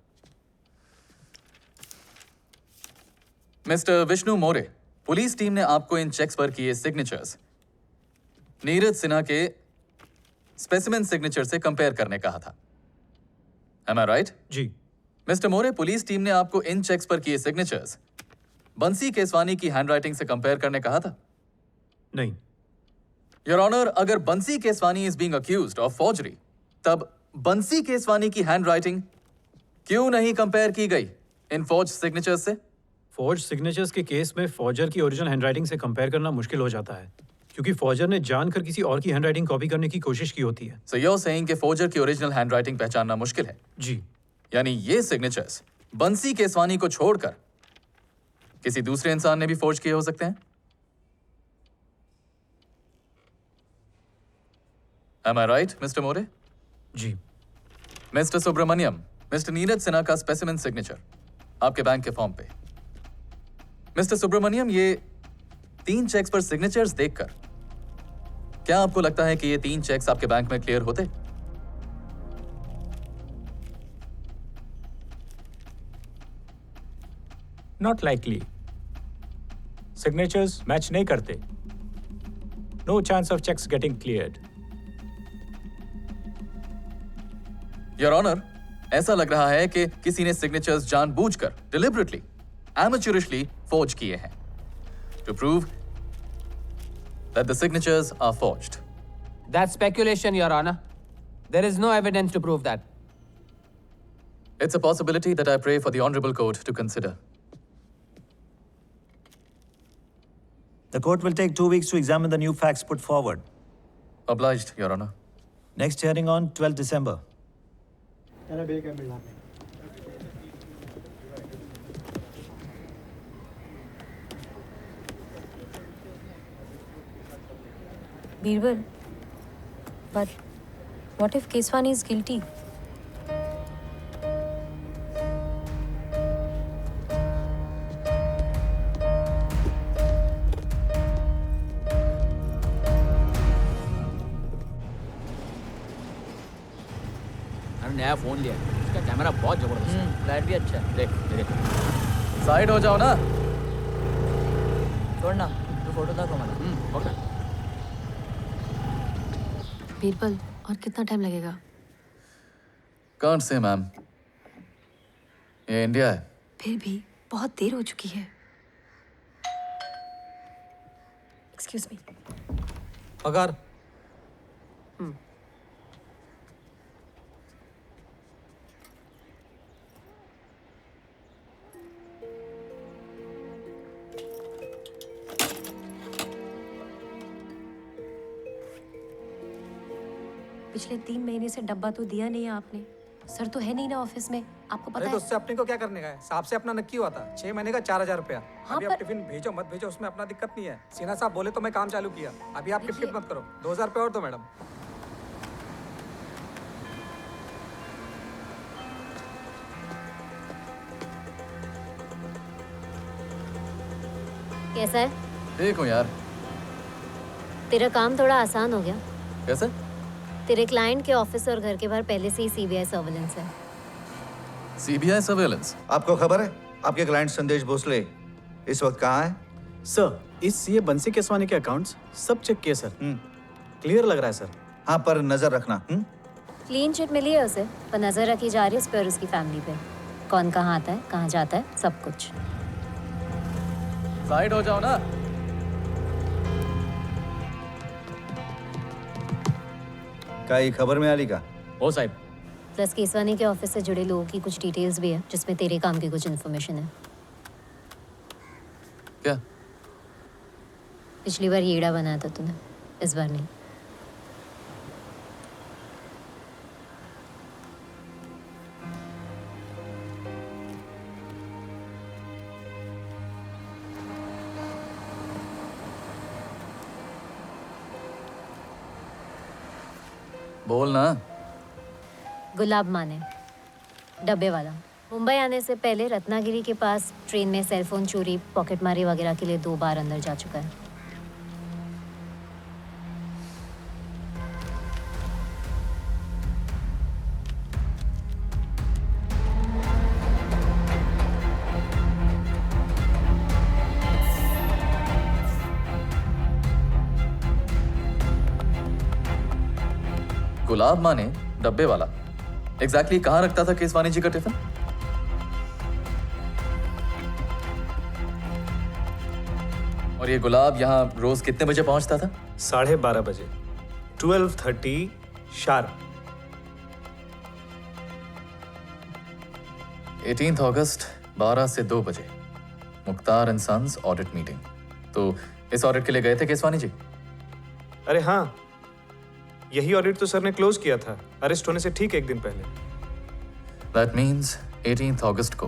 Mr Vishnu More, police team ने आपको इन चेक्स पर किए सिग्नेचर्स नीरज सिन्हा के स्पेसिमेन सिग्नेचर से कंपेयर करने कहा था। Am I right? जी। मिस्टर मोरे, पुलिस टीम ने आपको इन चेक्स पर किए सिग्नेचर्स बंसी केसवानी की हैंडराइटिंग से कंपेयर करने कहा था? नहीं। योर ऑनर, अगर Bansi Keswani is being accused of forgery, तब बंसी केसवानी की हैंडराइटिंग क्यों नहीं कंपेयर की गई इन फॉर्ज सिग्नेचर्स से? फॉर्ज सिग्नेचर्स के केस में फॉर्जर की ओरिजिनल हैंडराइटिंग से कंपेयर करना मुश्किल हो जाता है क्योंकि फॉर्जर ने जानकर किसी और की हैंडराइटिंग कॉपी करने की कोशिश की होती है। सो यू आर सेइंग कि फॉर्जर की ओरिजिनल हैंडराइटिंग पहचानना मुश्किल है? जी। यानी ये सिग्नेचर्स बंसी केसवानी को छोड़कर किसी दूसरे इंसान ने भी फॉर्ज किए हो सकते हैं? Am I right, Mr. More? जी। मिस्टर सुब्रमण्यम, मिस्टर नीरज सिन्हा का स्पेसिमेन सिग्नेचर आपके बैंक के फॉर्म पे। मिस्टर सुब्रमण्यम, ये 3 चेक्स पर सिग्नेचर्स देखकर क्या आपको लगता है कि ये 3 चेक्स आपके बैंक में क्लियर होते? Not likely. सिग्नेचर्स मैच नहीं करते। No chance of cheques getting cleared. Your honour, ऐसा लग रहा है कि किसी ने सिग्नेचर्स जानबूझकर, डिलिबरेटली, amateurishly forged किए हैं to prove that the signatures are forged. That's speculation, Your Honor. There is no evidence to prove that. It's a possibility that I pray for the Honorable Court to consider. The court will take 2 weeks to examine the new facts put forward. Obliged, Your Honor. Next hearing on 12 December. Birbal, but what if Keswani is guilty? मैंने नया फोन लिया है, इसका कैमरा बहुत जबरदस्त है। लाइट भी अच्छा है। देख देख। साइड हो जाओ ना। छोड़ना, तो फोटो दाखव मला। ओके। बीरबल, और कितना टाइम लगेगा? कांट से मैम, ये इंडिया है। फिर भी बहुत देर हो चुकी है। Excuse me. पगार। पिछले 3 महीने से डब्बा तो दिया नहीं है आपने। सर तो है नहीं ना ऑफिस में, आपको पता अरे है। तो उससे अपने को क्या करने का है? साहब से अपना नक्की हुआ था 6 महीने का 4000 रुपया। हाँ, अभी पर- आप टिफिन भेजो मत भेजो उसमें अपना दिक्कत नहीं है। सिन्हा साहब बोले तो मैं काम चालू किया। अभी आप टिप मत करो। 2000 रुपया और दो मैडम। कैसा है? ठीक हूँ यार। तेरा काम थोड़ा आसान हो गया। कैसे? तेरे क्लाइंट के ऑफिस और घर के बाहर पहले से ही सीबीआई सर्विलेंस है। CBI surveillance? आपको खबर है आपके क्लाइंट संदेश भोसले इस वक्त कहाँ है? सर, इस सीए बंसी केसवानी के अकाउंट्स सब चेक किए सर। क्लियर लग रहा है सर। हाँ, पर नजर रखना। क्लीन चिट मिली है उसे, पर नजर रखी जा रही है उस पर और उसकी फैमिली पे। कौन कहाँ आता है, कहाँ जाता है, सब कुछ। साइड हो जाओ ना। क्या ये खबर में आली का? ओ साहब। प्लस केसवानी के ऑफिस से जुड़े लोगों की कुछ डिटेल्स भी है, जिसमें तेरे काम की कुछ इन्फॉर्मेशन है। क्या? पिछली बार येड़ा बनाया था तूने, इस बार नहीं। बोल ना। गुलाब माने, डब्बे वाला। मुंबई आने से पहले रत्नागिरी के पास ट्रेन में सेलफोन चोरी, पॉकेटमारी वगैरह के लिए 2 बार अंदर जा चुका है। गुलाब माने डब्बे वाला एग्जैक्टली कहाँ रखता था केसवानी जी का टिफिन? और ये गुलाब यहाँ रोज कितने बजे पहुंचता था? 12:30 बजे, 12:30 शार्प। 18 अगस्त 12 से 2 बजे Mukhtar and sons audit meeting. तो इस ऑडिट के लिए गए थे केसवानी जी? अरे हाँ, यही ऑडिट तो सर ने क्लोज किया था अरेस्ट होने से ठीक 1 दिन पहले। दैट मीन्स 18 अगस्त को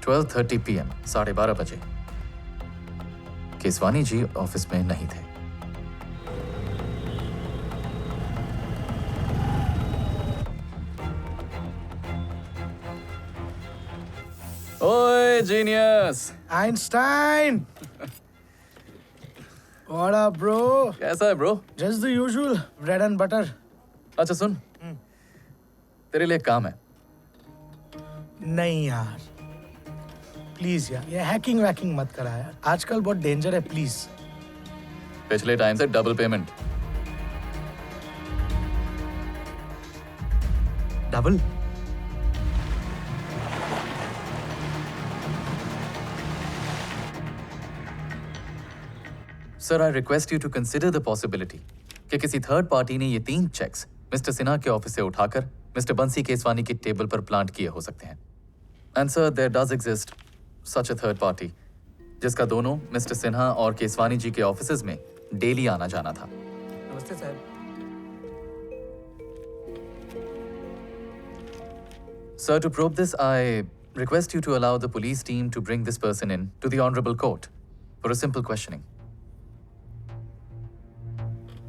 12:30 PM 12:30 बजे केसवानी जी ऑफिस में नहीं थे। ओए genius Einstein! What up, bro? कैसा है bro? Just the usual, bread and butter. अच्छा सुन, तेरे लिए एक काम है। नहीं यार, प्लीज यार, ये हैकिंग वैकिंग मत करा यार। आजकल बहुत डेंजर है, प्लीज। पिछले टाइम से double payment. Double? Sir, I request you to consider the possibility कि किसी थर्ड पार्टी ने ये 3 चेक्स मिस्टर सिन्हा के ऑफिस से उठाकर मिस्टर बंसी केसवानी की टेबल पर प्लांट किए हो सकते हैं। And sir, there does exist such a third party जिसका दोनों मिस्टर सिन्हा और केसवानी जी के ऑफिसेज में डेली आना जाना था। नमस्ते साहब। Sir, to probe this, I request you to allow the police team to bring this person in to the Honorable Court for a simple questioning.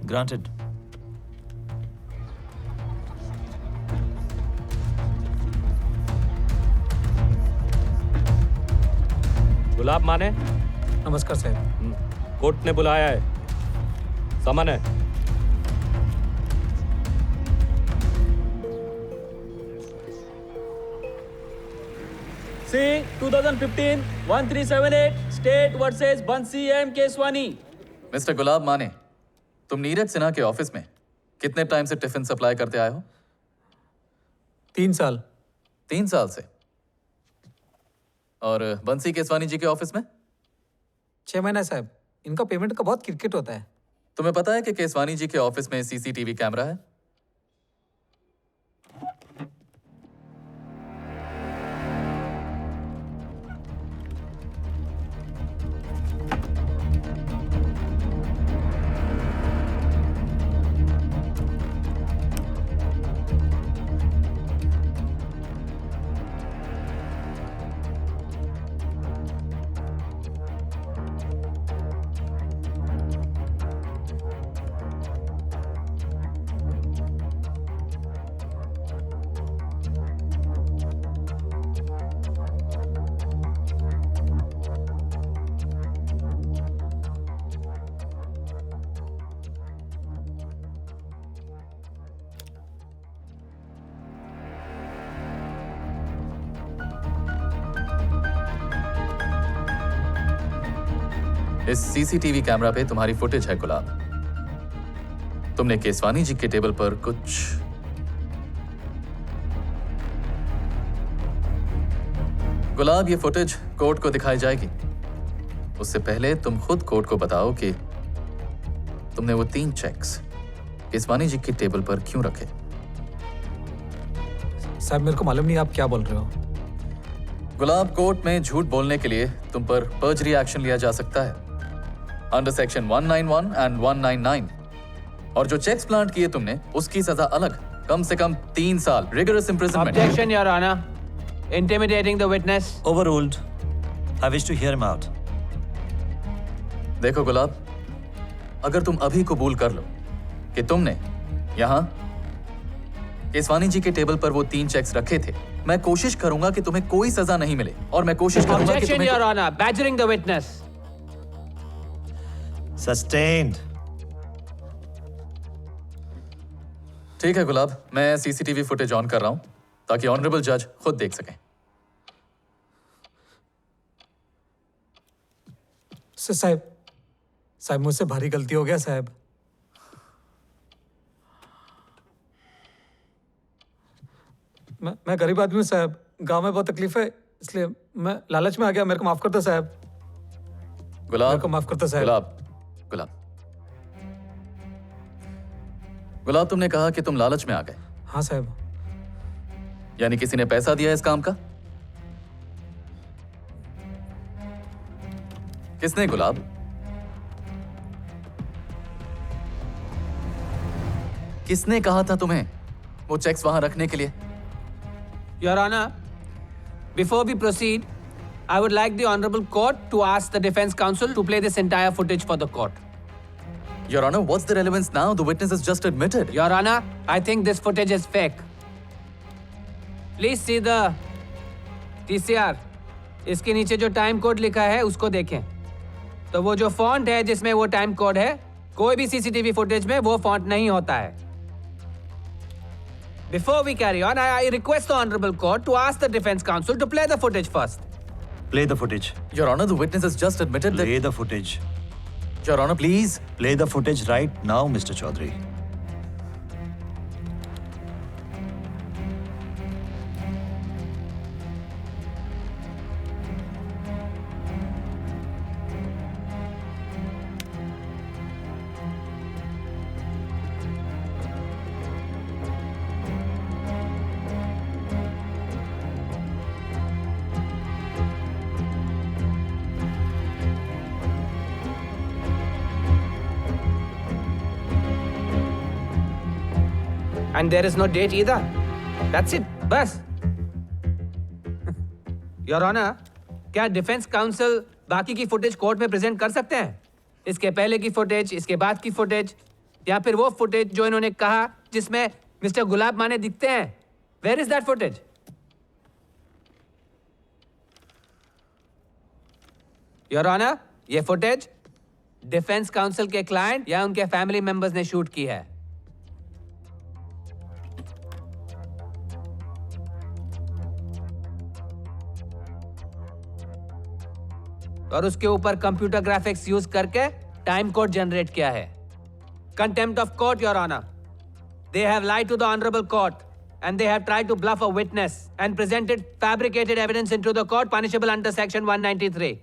Granted. गुलाब माने। नमस्कार साहब। कोर्ट ने बुलाया है। समन है। C 2015-1378 State वर्सेस बंसी एम केसवानी। मिस्टर गुलाब माने, तुम नीरज सिन्हा के ऑफिस में कितने टाइम से टिफिन सप्लाई करते आए हो? 3 साल। 3 साल से। और बंसी केसवानी जी के ऑफिस में? 6 महीना साहब। इनका पेमेंट का बहुत क्रिकेट होता है। तुम्हें पता है कि केसवानी जी के ऑफिस में सीसीटीवी कैमरा है? इस सीसीटीवी कैमरा पे तुम्हारी फुटेज है गुलाब। तुमने केसवानी जी के टेबल पर कुछ गुलाब, ये फुटेज कोर्ट को दिखाई जाएगी। उससे पहले तुम खुद कोर्ट को बताओ कि तुमने वो 3 चेक्स केसवानी जी के टेबल पर क्यों रखे। साहब मेरे को मालूम नहीं आप क्या बोल रहे हो। गुलाब, कोर्ट में झूठ बोलने के लिए तुम पर पर्जरी एक्शन लिया जा सकता है अंडर सेक्शन 191 एंड 199। और जो चेक्स प्लांट किए तुमने, उसकी सजा अलग, कम से कम 3 साल rigorous imprisonment. Objection, Your Honor. Intimidating the witness. Overruled. I wish to hear him out. देखो गुलाब, अगर तुम अभी कबूल कर लो कि तुमने यहाँ केसवानी जी के टेबल पर वो 3 चेक्स रखे थे, मैं कोशिश करूंगा कि तुम्हें कोई सजा नहीं मिले। और मैं कोशिश करूंगा कि Objection, तुम्हें Your Honor. Badgering the witness. Sustained. ठीक है गुलाब, मैं सीसीटीवी फुटेज ऑन कर रहा हूं ताकि ऑनरेबल जज खुद देख सकें। साहब मुझसे भारी गलती हो गया साहब। मैं गरीब आदमी हूँ साहब, गांव में बहुत तकलीफ है, इसलिए मैं लालच में आ गया। मेरे को माफ कर दो साहब। गुलाब, मेरे को माफ कर दो साहब। गुलाब, गुलाब, तुमने कहा कि तुम लालच में आ गए। हाँ साहब। यानी किसी ने पैसा दिया इस काम का? किसने गुलाब? किसने कहा था तुम्हें वो चेक्स वहां रखने के लिए? Your Honor, before we proceed, I would like the Honorable Court to ask the Defense Counsel to play this entire footage for the court. Your Honor, what's the relevance now? The witness has just admitted. Your Honor, I think this footage is fake. Please see the TCR. इसके नीचे जो टाइम कोड लिखा है उसको देखें। तो वो जो फॉन्ट है जिसमें वो टाइम कोड है, कोई भी सीसीटीवी फुटेज में वो फॉन्ट नहीं होता है। Before we carry on, I request the Honorable Court to ask the Defense Counsel to play the footage first. Play the footage. Your Honor, the witness has just admitted that... Play the footage. Your Honor, please. Play the footage right now, Mr. Chaudhary. And there is no date either. That's it. बस. Your Honor, क्या डिफेंस काउंसिल बाकी की फुटेज कोर्ट में प्रेजेंट कर सकते हैं? इसके पहले की फुटेज, इसके बाद की फुटेज, या फिर वो फुटेज जो इन्होंने कहा जिसमें मिस्टर गुलाब माने दिखते हैं? Where is that footage? Your honour, ये फुटेज डिफेंस काउंसिल के क्लाइंट या उनके फैमिली मेंबर्स ने शूट की है। और उसके ऊपर कंप्यूटर ग्राफिक्स यूज करके टाइम कोड जनरेट किया है। Contempt of court, your honour. They have lied to the honorable court and they have tried to bluff a witness and presented fabricated evidence into the court punishable under section 193.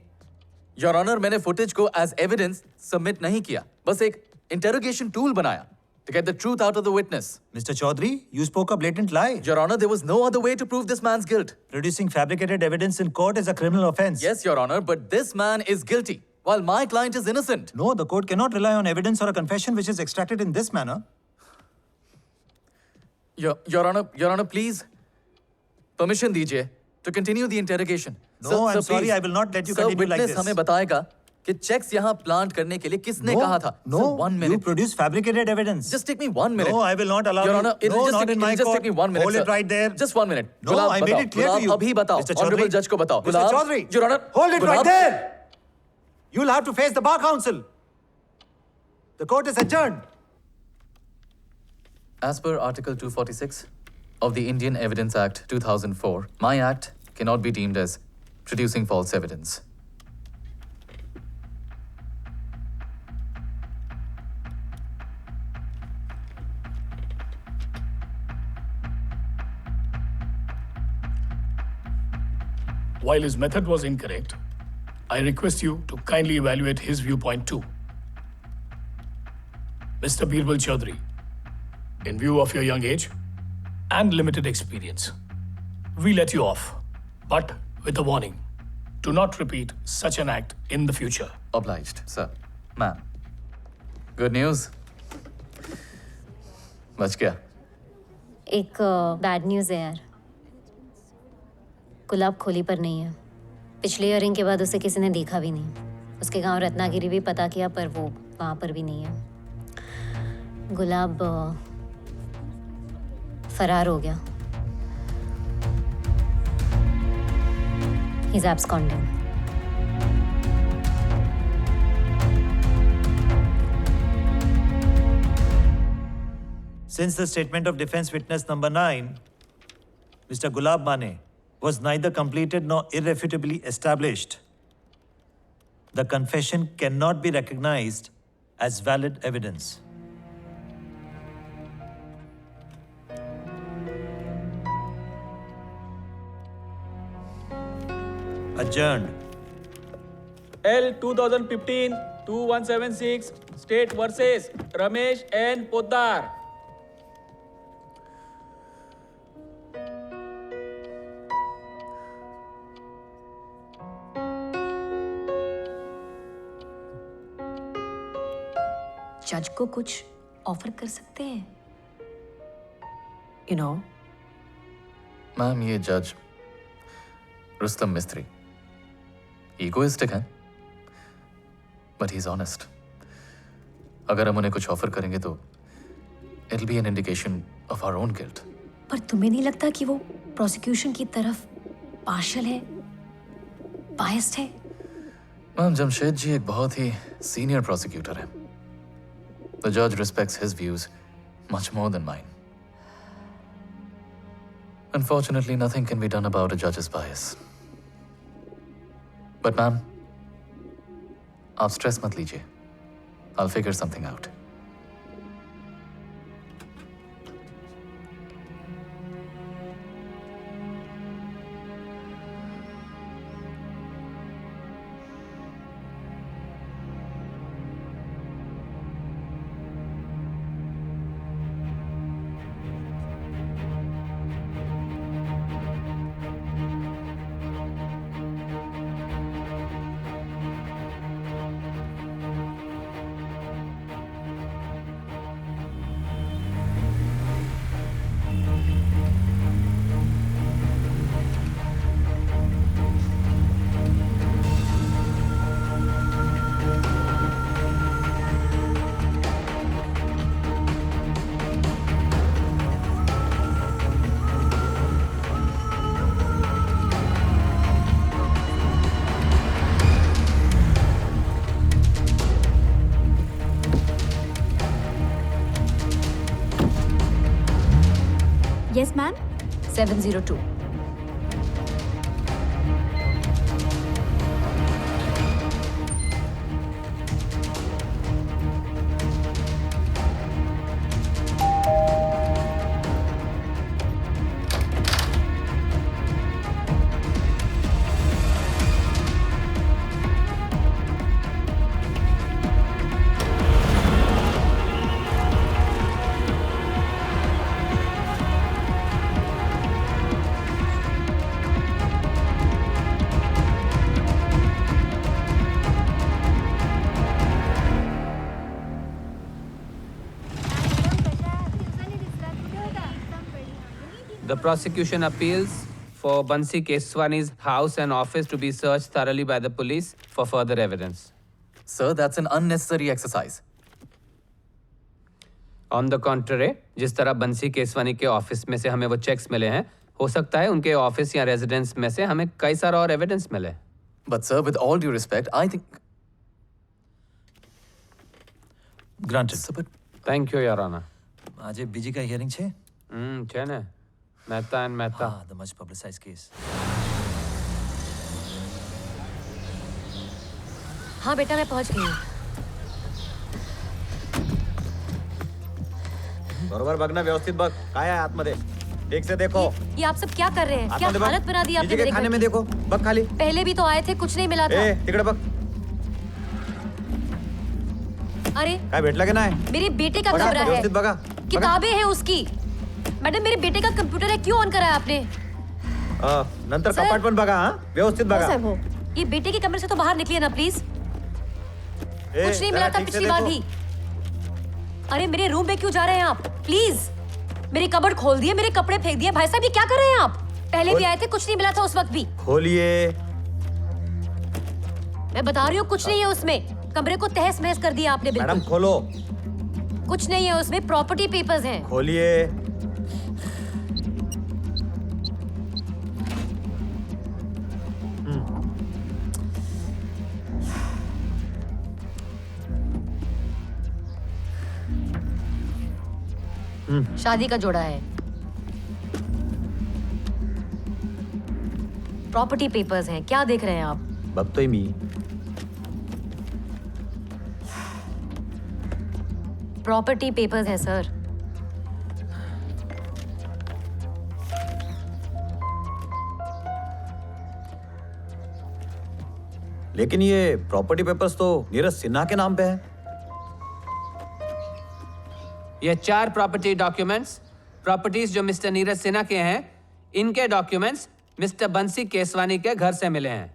Your Honor, मैंने footage को as evidence submit नहीं किया, बस एक interrogation tool बनाया to get the truth out of the witness. Mr. Chaudhary, you spoke a blatant lie. Your Honor, there was no other way to prove this man's guilt. Producing fabricated evidence in court is a criminal offense. Yes, Your Honor, but this man is guilty while my client is innocent. No, the court cannot rely on evidence or a confession which is extracted in this manner. Your Honor, please permission दीजिए to continue the interrogation. No, I'm sorry, I will not let you continue like this. हमें बताएगा कि checks यहाँ plant करने के लिए किसने कहा था? No, Sir, 1 minute. You produce fabricated evidence. Just take me 1 minute. No, I will not allow Your you. Honor, No, not in my just court. take me 1 minute. Hold sir. it right there. Just 1 minute. No, I made it clear to you. अभी बताओ. Mr. Honorable Chaudhary. judge को बताओ. Mr. Chaudhary. Your Honor. Hold it right Gulab. there. You'll have to face the bar council. The court is adjourned. As per Article 246 of the Indian Evidence Act 2004, my act cannot be deemed as producing false evidence. While his method was incorrect, I request you to kindly evaluate his viewpoint too. Mr. Birbal Chaudhary, in view of your young age and limited experience, we let you off, but with a warning. Do not repeat such an act in the future. Obliged, sir. Ma'am. Good news. बच गया. एक बैड न्यूज़ है यार। गुलाब खोली पर नहीं है। पिछले ईयरिंग के बाद उसे किसी ने देखा भी नहीं। उसके गांव रत्नागिरी भी पता किया पर वो वहाँ पर भी नहीं है। गुलाब फरार हो गया। He's absconding. Since the statement of defense witness number 9, Mr. Gulab Mane, was neither completed nor irrefutably established, the confession cannot be recognized as valid evidence. Adjourned. L 2015-2176 State versus Ramesh N. Poddar. जज को कुछ ऑफर कर सकते हैं? You know. मैम, ये जज रुस्तम मिस्त्री ईगोइस्टिक है, बट ही इज ऑनेस्ट. अगर हम उन्हें कुछ ऑफर करेंगे तो it will be an indication of our own guilt. पर तुम्हें नहीं लगता कि वो प्रोसिक्यूशन की तरफ पार्शियल है, बायस्ड है? मैम, जमशेद जी एक बहुत ही सीनियर प्रोसिक्यूटर है. The judge respects his views much more than mine. Unfortunately, nothing can be done about a judge's bias. But ma'am, आप stress मत लीजिए. I'll figure something out. Yes, ma'am. 702. The prosecution appeals for Bansi Keswani's house and office to be searched thoroughly by the police for further evidence. Sir, that's an unnecessary exercise. On the contrary, जिस तरह बंसी केसवानी के ऑफिस में से हमें वो चेक्स मिले हैं, हो सकता है उनके ऑफिस या रेजिडेंस में से हमें कई सारा और एविडेंस मिले. But sir, with all due respect, I think... Granted. Sir, but... Thank you, Your Honor. આજે બીજી કઈ હિયરિંગ છે? છે ને. Mehta and Mehta. The much publicized case. हाँ बेटा मैं पहुंच गई हूँ. बरोबर बघ ना, व्यवस्थित बघ. काय आहे आतमध्ये? ठीक से देखो. ये आप सब क्या कर रहे हैं? क्या हालत बना दी आपने नीचे के खाने में देखो. बघ खाली. पहले भी तो आए थे, कुछ नहीं मिला था. तिकडे बघ. अरे काय भेटलं की नाही? मेरे बेटे का कमरा है. व्यवस्थित बघा. किताबें हैं उसकी. मैडम मेरे बेटे का कंप्यूटर है, क्यों ऑन करा है आपने? नंतर कपाट पण बघा. व्यवस्थित बघा. ये बेटे के कमरे से तो बाहर निकलिए ना प्लीज. कुछ नहीं मिला था पिछली बार भी. अरे मेरे रूम में क्यों जा रहे हैं आप? प्लीज. मेरी कबर्ड खोल दिए, मेरे कपड़े फेंक दिए. भाई साहब ये क्या कर रहे हैं आप? पहले भी आए थे, कुछ नहीं मिला था उस वक्त भी. खोलिए. मैं बता रही हूँ कुछ नहीं है उसमें. कमरे को तहस महस कर दिया आपने बिल्कुल. मैडम खोलो. कुछ नहीं है उसमें, प्रॉपर्टी पेपर्स हैं. खोलिए. शादी का जोड़ा है. प्रॉपर्टी पेपर्स हैं. क्या देख रहे हैं आप? बघतोय मी. प्रॉपर्टी पेपर्स हैं सर. लेकिन ये प्रॉपर्टी पेपर्स तो नीरज सिन्हा के नाम पे है. ये 4 प्रॉपर्टी डॉक्यूमेंट्स, प्रॉपर्टीज जो मिस्टर नीरज सिन्हा के हैं, इनके डॉक्यूमेंट्स मिस्टर बंसी केसवानी के घर से मिले हैं.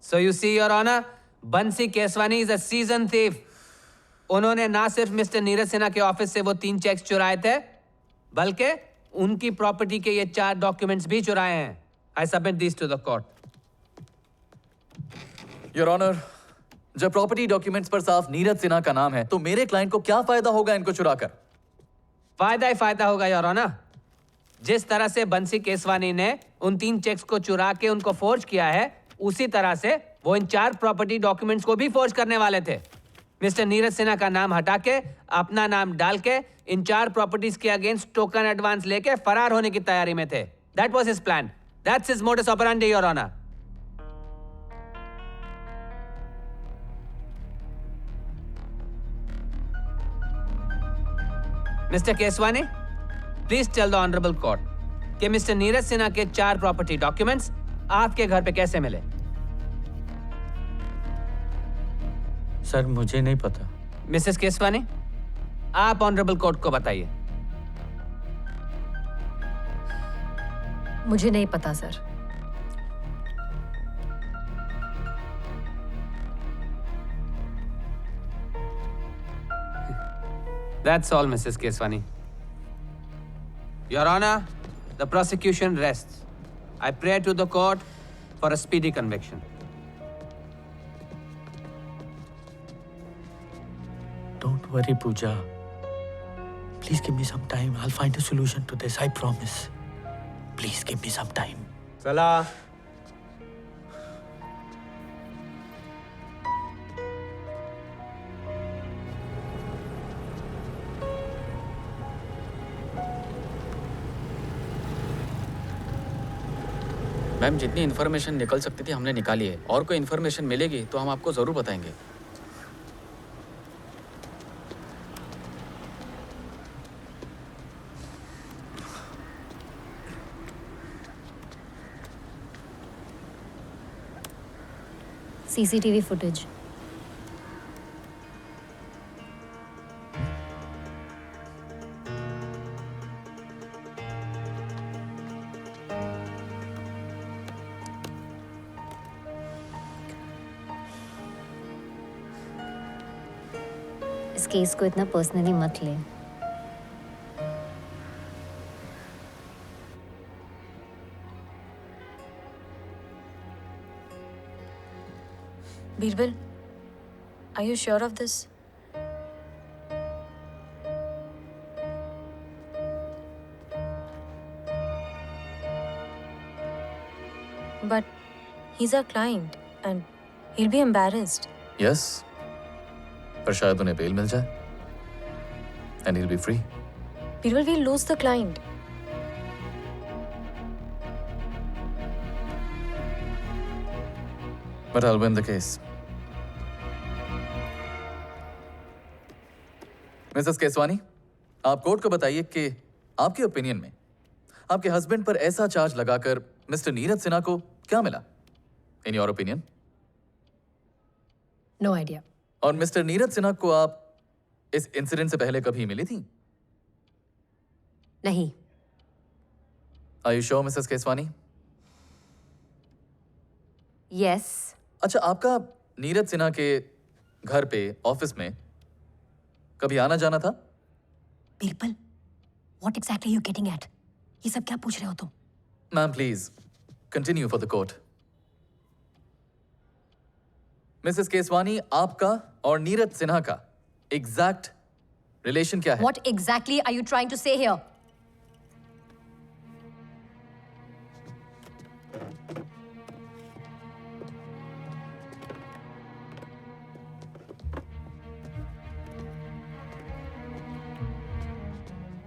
So you see your honour, Bansi Keswani is a season thief. उन्होंने ना सिर्फ मिस्टर नीरज सिन्हा के ऑफिस से वो 3 चेक्स चुराए थे, बल्कि उनकी प्रॉपर्टी के ये 4 डॉक्यूमेंट्स भी चुराए हैं. I submit this to the court. Your honour, जब प्रॉपर्टी डॉक्यूमेंट्स पर साफ नीरज सिन्हा का नाम है, तो मेरे क्लाइंट को क्या फायदा होगा इनको चुराकर? फायदा ही फायदा होगा योर ऑनर. जिस तरह से बंसी केसवानी ने उन 3 चेक्स को चुरा के उनको फोर्ज किया है, उसी तरह से वो इन 4 प्रॉपर्टी डॉक्यूमेंट्स को भी फोर्ज करने वाले थे. मिस्टर नीरज सिन्हा का नाम हटा के अपना नाम डाल के इन 4 प्रॉपर्टीज के अगेंस्ट टोकन एडवांस लेके फरार होने की तैयारी में थे. That was his plan. That's his modus operandi your honour. Mr Keswani, please tell the honourable court कि मिस्टर नीरज सिन्हा के 4 प्रॉपर्टी डॉक्यूमेंट्स आपके घर पे कैसे मिले? सर मुझे नहीं पता. मिसेस केसवानी, आप ऑनरेबल कोर्ट को बताइए. मुझे नहीं पता sir. That's all, Mrs. Keswani. Your Honor, the prosecution rests. I pray to the court for a speedy conviction. Don't worry, Pooja. Please give me some time. I'll find a solution to this. I promise. Please give me some time. चला. मैम जितनी इन्फॉर्मेशन निकल सकती थी हमने निकाली है, और कोई इन्फॉर्मेशन मिलेगी तो हम आपको ज़रूर बताएंगे। CCTV footage. इस केस को इतना पर्सनली मत ले। Birbal, are you sure of this? But he's our client and he'll be embarrassed. Yes, पर शायद उन्हें बेल मिल जाए and he'll be free. Birbal, we'll lose the client. But I'll win the case. Mrs Keswani, आप कोर्ट को बताइए कि आपके ओपिनियन में आपके हस्बैंड पर ऐसा चार्ज लगाकर मिस्टर नीरज सिन्हा को क्या मिला? In your opinion? No idea. और मिस्टर नीरज सिन्हा को आप इस इंसिडेंट से पहले कभी मिली थी? नहीं। Are you sure Mrs Keswani? Yes. अच्छा, आपका नीरज सिन्हा के घर पे, ऑफिस में कभी आना जाना था? Birbal, what exactly you getting at? ये सब क्या पूछ रहे हो तुम? Ma'am please continue for the court. Mrs Keswani, आपका और नीरज सिन्हा का एग्जैक्ट रिलेशन क्या है? What exactly are you trying to say here?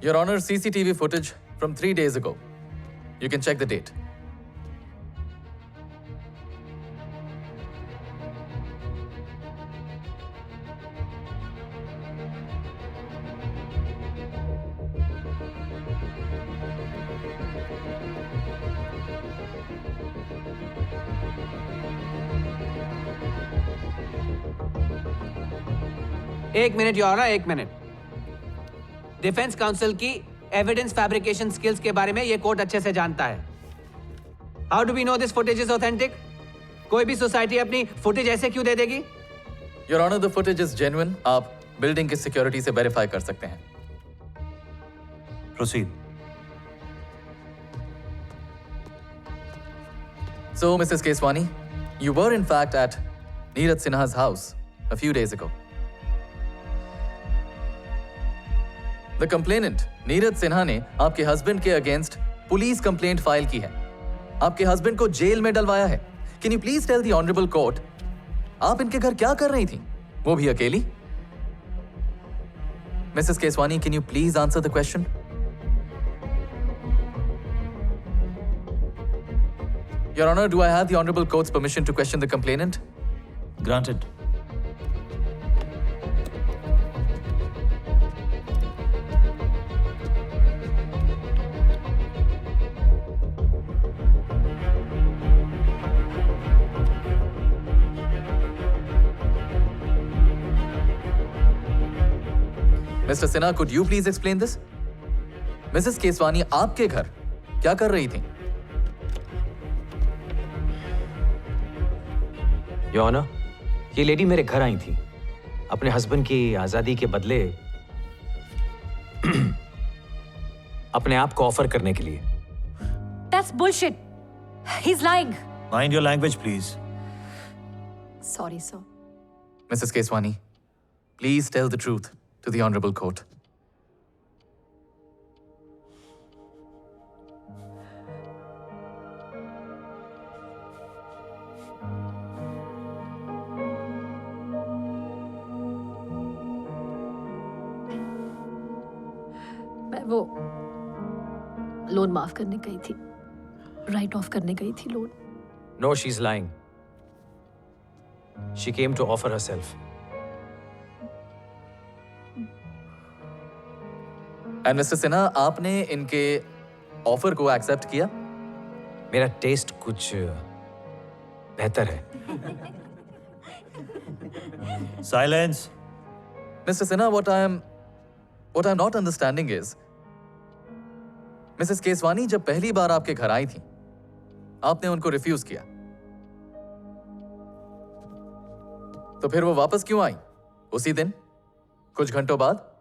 Your Honor, CCTV footage from 3 days ago. You can check the date. एक मिनट योर ऑनर, एक मिनट। डिफेंस काउंसिल की एविडेंस फैब्रिकेशन स्किल्स के बारे में ये कोर्ट अच्छे से जानता है। How do we know this footage is authentic? कोई भी सोसाइटी अपनी फुटेज ऐसे क्यों दे देगी? Your Honor, the footage is genuine. आप बिल्डिंग की सिक्योरिटी से वेरीफाई कर सकते हैं। Proceed. So, Mrs. Keswani, you were in fact at Neeraj Sinha's house a few days ago. The complainant, Neeraj Sinha ने आपके हस्बैंड के अगेंस्ट पुलिस कंप्लेंट फाइल की है। आपके हस्बैंड को जेल में डलवाया है। Can you please tell the honorable court, आप इनके घर क्या कर रही थी, वो भी अकेली? Mrs. Keswani, can you please answer the question? Your Honor, do I have the honorable court's permission to question the complainant? Granted. Mr. Sinha, could you please explain this? Mrs. Keswani, आपके घर क्या कर रही थी? योर ऑनर, ये लेडी मेरे घर आई थी अपने हस्बैंड की आजादी के बदले अपने आप को ऑफर करने के लिए। That's bullshit. He's lying. Mind your language, please. Sorry, sir. Mrs. Keswani, please tell the truth to the honorable court. मैं वो लोन माफ करने गई थी। राइट ऑफ करने गई थी loan. No, she's lying. She came to offer herself. And mister Sinha, आपने इनके ऑफर को एक्सेप्ट किया? मेरा टेस्ट कुछ बेहतर है। Silence. Mr. Sinha, what I'm not understanding is, Mrs. Keswani जब पहली बार आपके घर आई थी, आपने उनको रिफ्यूज किया, तो फिर वो वापस क्यों आई? उसी दिन, कुछ घंटों बाद?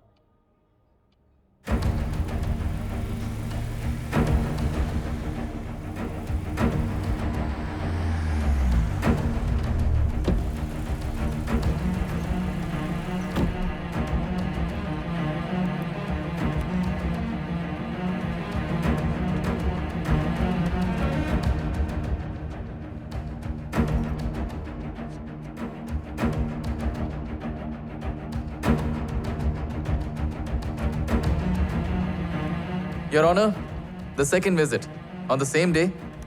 Your Honor, the second visit, on the same day,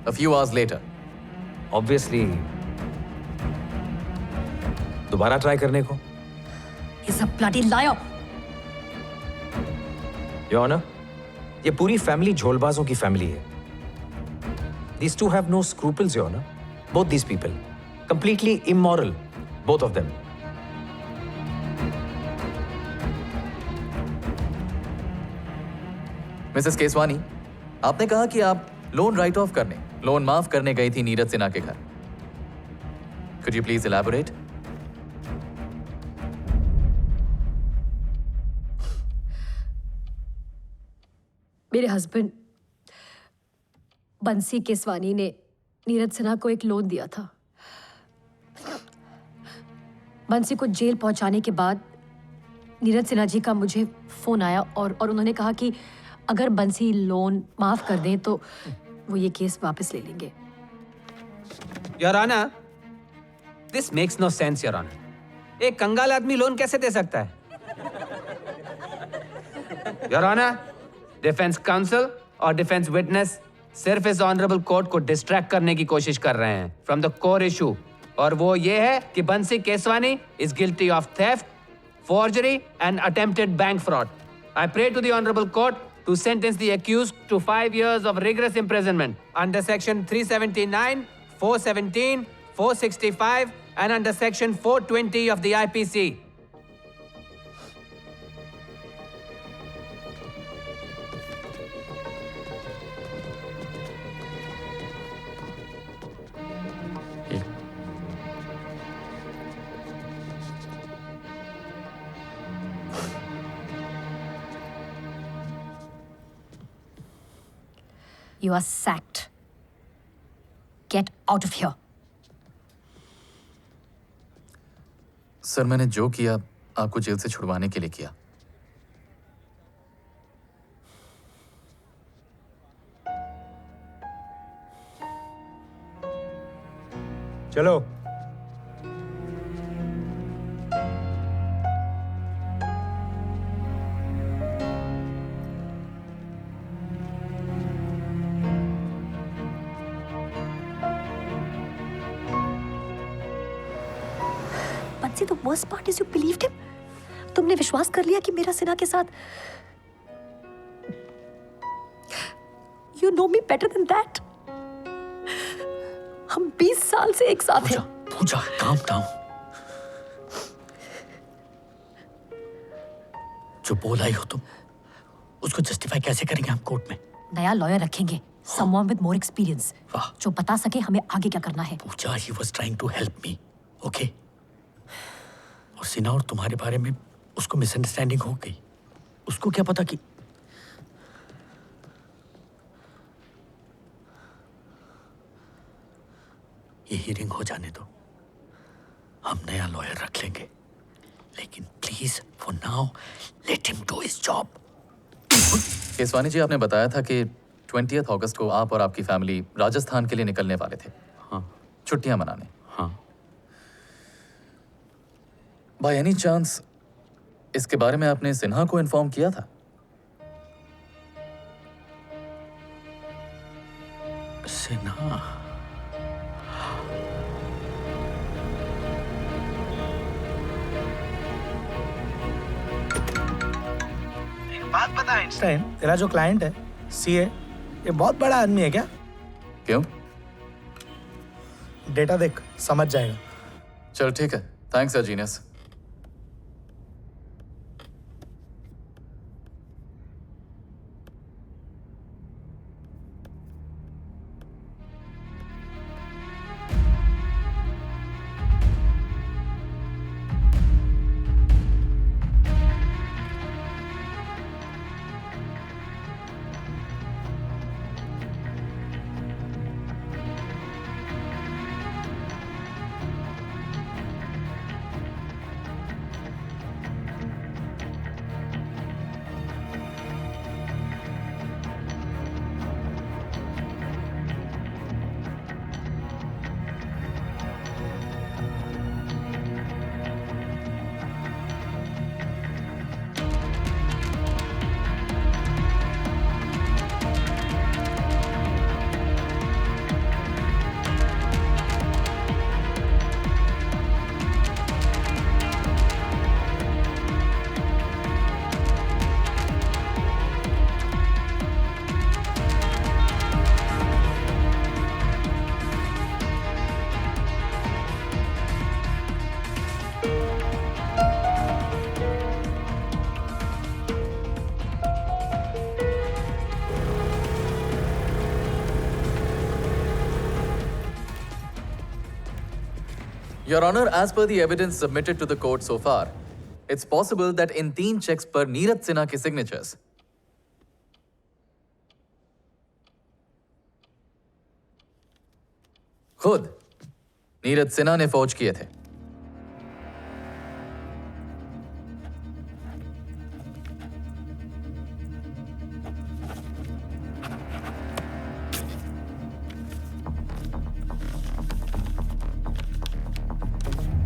a few hours later. Obviously, दोबारा ट्राई करने को। He's a bloody liar. Your Honor, ये पूरी फैमिली झोलबाजों की फैमिली है। These two have no scruples, Your Honor. Both these people, completely immoral, both of them. Mrs Keswani, आपने कहा कि आप लोन राइट ऑफ करने, लोन माफ करने गई थी नीरज सिन्हा के घर। Could you please elaborate? मेरे हस्बैंड बंसी केसवानी ने नीरज सिन्हा को एक लोन दिया था। बंसी को जेल पहुंचाने के बाद नीरज सिन्हा जी का मुझे फोन आया और उन्होंने कहा कि अगर बंसी लोन माफ कर दें तो वो ये केस वापस ले लेंगे। Your honour, this makes no sense your honour. एक कंगाल आदमी लोन कैसे दे सकता है? योर ऑनर, डिफेंस काउंसिल और डिफेंस विटनेस सिर्फ इस ऑनरेबल कोर्ट को डिस्ट्रैक्ट करने की कोशिश कर रहे हैं फ्रॉम द कोर इशू, और वो ये है कि बंसी Keswani is guilty of theft, forgery and attempted bank fraud. I pray to the honorable court to sentence the accused to 5 years of rigorous imprisonment under section 379, 417, 465 and under section 420 of the IPC. You are sacked. Get out of here. Sir, मैंने जो किया आपको जेल से छुड़वाने के लिए किया। चलो। See, the worst part is you believed him. तुमने विश्वास कर लिया कि मेरा सिन्हा के साथ। You know me better than that. हम 20 साल से एक साथ हैं। पूजा, calm down. जो बोल आई हो तुम, उसको जस्टिफाई कैसे करेंगे हम कोर्ट में? नया लॉयर रखेंगे, someone with more experience, जो बता सके हमें आगे क्या करना है। पूजा, he was trying to help me, okay? और सिन्हा और तुम्हारे बारे में उसको मिसअंडरस्टैंडिंग हो गई। उसको क्या पता कि ये हियरिंग हो जाने दो, हम नया लॉयर रख लेंगे, लेकिन please for now let him do his job. Keswani ji, आपने बताया था कि 20 अगस्त को आप और आपकी फैमिली राजस्थान के लिए निकलने वाले थे। हाँ। छुट्टियां मनाने। हाँ। बाय एनी चांस इसके बारे में आपने सिन्हा को इन्फॉर्म किया था? सिन्हा। बात बता आइंस्टाइन, तेरा जो क्लाइंट है सीए, ये बहुत बड़ा आदमी है क्या? क्यों? डेटा देख, समझ जाएगा। चल ठीक है, थैंक्स यार genius. Your Honor, as per the evidence submitted to the court so far, it's possible that in 3 checks पर नीरज सिन्हा के signatures खुद नीरज सिन्हा ने फौज किए थे।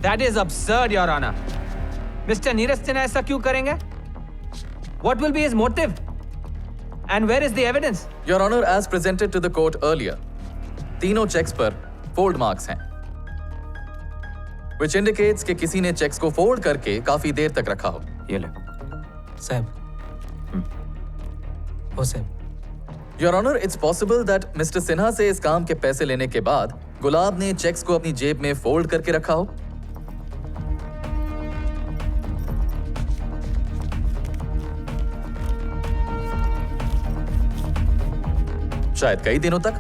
That is absurd, Your Honor. Mr. Neeraj Sinha ऐसा क्यों करेंगे? What will be his motive? And where is the evidence? Your Honor, as presented to the court earlier, तीनों checks पर fold marks हैं, which indicates कि किसी ने checks को fold करके काफी देर तक रखा हो। ये ले। साहब, ओ साहब। Your Honor, it's possible that Mr. Sinha से इस काम के पैसे लेने के बाद गुलाब ने checks को अपनी जेब में fold करके रखा हो। शायद कई दिनों तक,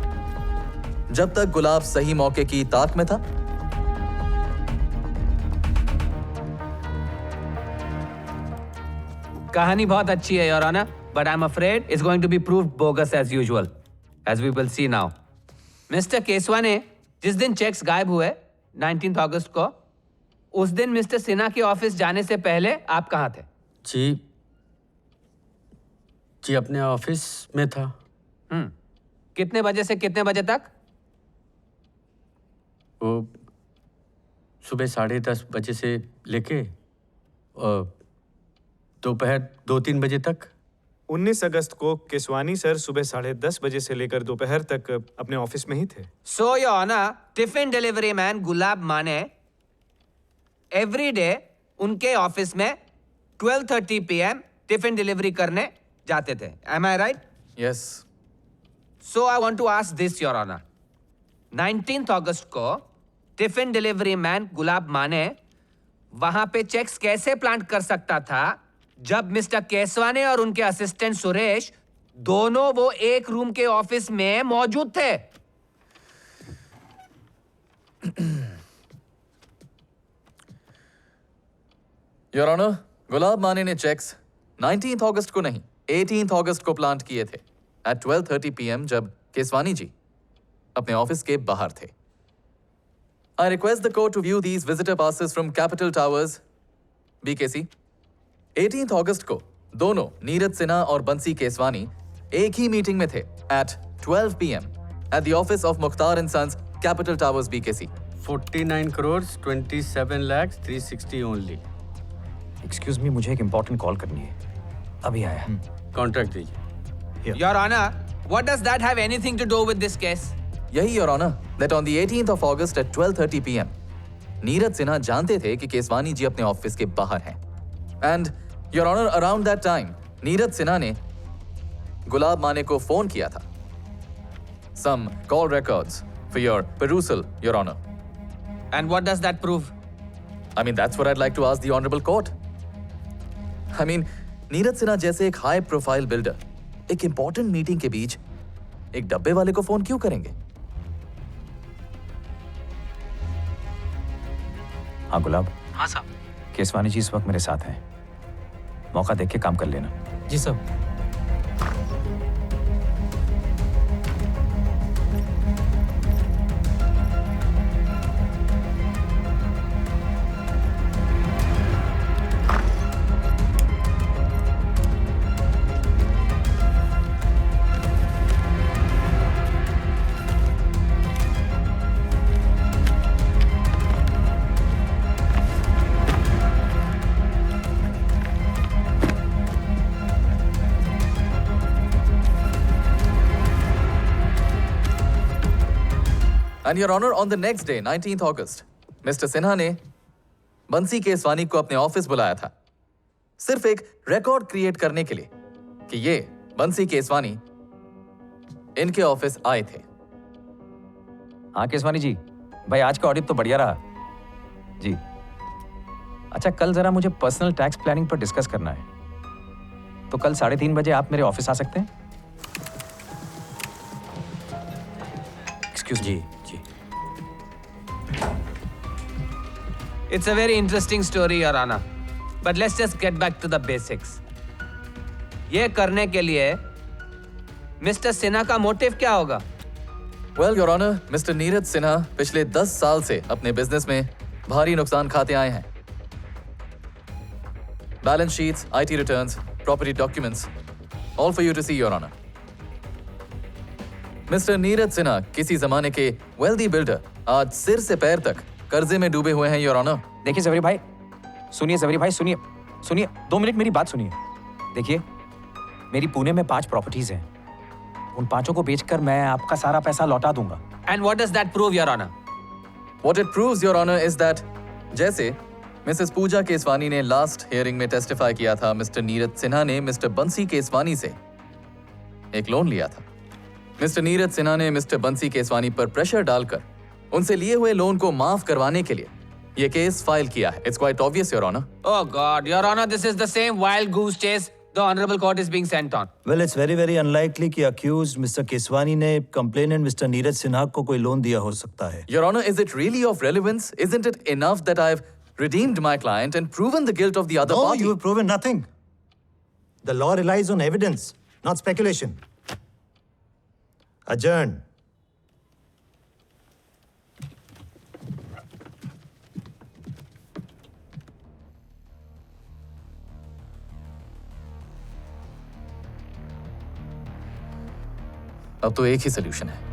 जब तक गुलाब सही मौके की ताक में था। कहानी बहुत अच्छी है, Your Honor, but I'm afraid it's going to be proved bogus as usual, as we will see now. Mr. Keswani, जिस दिन चेक्स गायब हुए 19 अगस्त को, उस दिन मिस्टर सिन्हा के ऑफिस जाने से पहले आप कहाँ थे? जी अपने ऑफिस में था। कितने बजे से कितने बजे तक? वो सुबह 10:30 बजे से लेके दोपहर 2-3 बजे तक। 19 अगस्त को केसवानी सर सुबह 10:30 बजे से लेकर दोपहर तक अपने ऑफिस में ही थे। So Your Honor, tiffin delivery man Gulab Mane every day उनके ऑफिस में 12:30 PM टिफिन डिलीवरी करने जाते थे। Am I right? Yes. So I want to ask this, Your Honor. 19 अगस्त को टिफिन डिलीवरी मैन गुलाब माने वहां पे चेक्स कैसे प्लांट कर सकता था जब मिस्टर केसवानी और उनके असिस्टेंट सुरेश दोनों वो एक रूम के ऑफिस में मौजूद थे? Your Honor, गुलाब माने ने चेक्स 19 अगस्त को नहीं 18 अगस्त को प्लांट किए थे at 12:30 PM जब केसवानी जी अपने ऑफिस के बाहर थे। I request the court to view these visitor passes from Capital Towers, BKC। 18 अगस्त को दोनों नीरज सिन्हा और बंसी केसवानी एक ही मीटिंग में थे at 12 PM at the office of Mukhtar and Sons, Capital Towers, BKC। 49 crores 27 lakhs 360 only। Excuse me, मुझे एक इंपॉर्टेंट कॉल करनी है, अभी आया। कॉन्ट्रैक्ट दीजिए। Your Honor, what does that have anything to do with this case? यही your honour that on the 18th of August at 12:30 p.m. Neeraj Sinha जानते थे कि केसवानी जी अपने ऑफिस के बाहर हैं। And your honour around that time Neeraj Sinha ने गुलाब माने को फोन किया था। Some call records for your perusal, Your Honor. And what does that prove? I mean, that's what I'd like to ask the Honorable Court. I mean, Neeraj Sinha जैसे एक हाई प्रोफाइल बिल्डर एक इंपॉर्टेंट मीटिंग के बीच एक डब्बे वाले को फोन क्यों करेंगे? हाँ गुलाब। हाँ साहब। केसवानी जी इस वक्त मेरे साथ हैं। मौका देख के काम कर लेना। जी साहब। And Your Honor, on the next day, 19th August, Mr. Sinha ने बंसी केसवानी को अपने ऑफिस बुलाया था सिर्फ एक रिकॉर्ड क्रिएट करने के लिए कि ये बंसी केसवानी इनके ऑफिस आए थे। हाँ केसवानी जी, भाई आज का ऑडिट तो बढ़िया रहा जी। अच्छा, कल जरा मुझे पर्सनल टैक्स प्लानिंग पर डिस्कस करना है, तो कल 3:30 बजे आप मेरे ऑफिस आ सकते हैं? एक्सक्यूज जी। It's a very interesting story, Your Honor. But let's just get back to the basics. ये करने के लिए मिस्टर सिन्हा का मोटिव क्या होगा? Well, Your Honor, Mr. Neeraj Sinha पिछले 10 साल से अपने बिजनेस में भारी नुकसान खाते आए हैं। Balance sheets, IT returns, property documents, all for you to see, Your Honor. Mister Neeraj Sinha किसी जमाने के वेल्दी बिल्डर आज सिर से पैर तक कर्जे में डूबे हुए हैं, योर ऑनर। देखिए जवेरी भाई, सुनिए जवेरी भाई, सुनिए 2 मिनट मेरी बात सुनिए। देखिए, मेरी पुणे में 5 प्रॉपर्टीज हैं। उन 5 को बेचकर मैं आपका सारा पैसा लौटा दूंगा। And what does that prove, Your Honor? What it proves, Your Honor, is that जैसे मिसेस पूजा केसवानी ने लास्ट हियरिंग में टेस्टिफाई किया था, मिस्टर नीरज सिन्हा ने मिस्टर बंसी केसवानी से एक लोन लिया था। मिस्टर नीरज सिन्हा ने मिस्टर बंसी केसवानी पर प्रेशर डालकर उनसे लिए हुए लोन को माफ करवाने के लिए यह केस फाइल किया है। It's quite obvious, Your Honor. Oh God, Your Honor, this is the same wild goose chase the Honorable Court is being sent on. Well, it's very, very unlikely कि accused Mr. केसवानी ने complainant Mr. नीरज सिन्हा को कोई लोन दिया हो सकता है। Your Honor, is it really of relevance? Isn't it enough that I've redeemed my client and proven the guilt of the other party? No, you have proven nothing. The law relies on evidence, not speculation. Adjourn. अब तो एक ही सोल्यूशन है।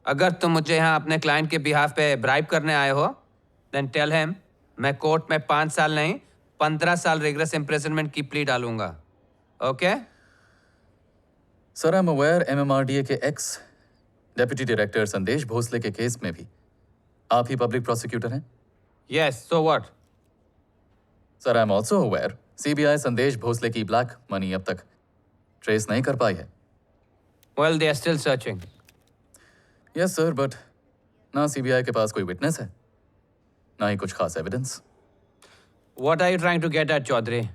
अगर तुम मुझे यहाँ अपने क्लाइंट के बिहाफ पे ब्राइब करने आए हो, then tell him मैं कोर्ट में 5 साल नहीं 15 साल रिग्रेस इम्प्रिजनमेंट की प्ली डालूंगा। Okay? Sir, I am aware MMRDA के एक्स डेप्यूटी डायरेक्टर संदेश भोसले के केस में भी आप ही पब्लिक प्रोसिक्यूटर हैं? Yes, so what? Sir, I am also aware CBI संदेश भोसले की ब्लैक मनी अब तक ट्रेस नहीं कर पाई है। Well, they are still searching. Yes sir, but ना CBI के पास कोई विटनेस है, ना ही कुछ खास evidence. What are you trying to get at, Chaudhary?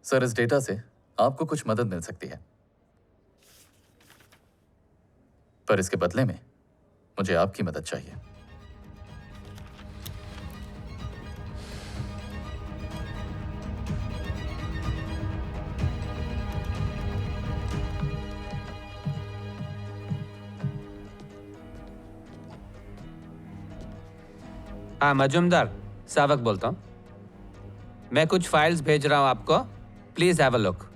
Sir, इस डेटा से आपको कुछ मदद मिल सकती है, पर इसके बदले में मुझे आपकी मदद चाहिए। हाँ मजुमदार, सावक बोलता हूँ। मैं कुछ फाइल्स भेज रहा हूँ आपको, please have a look.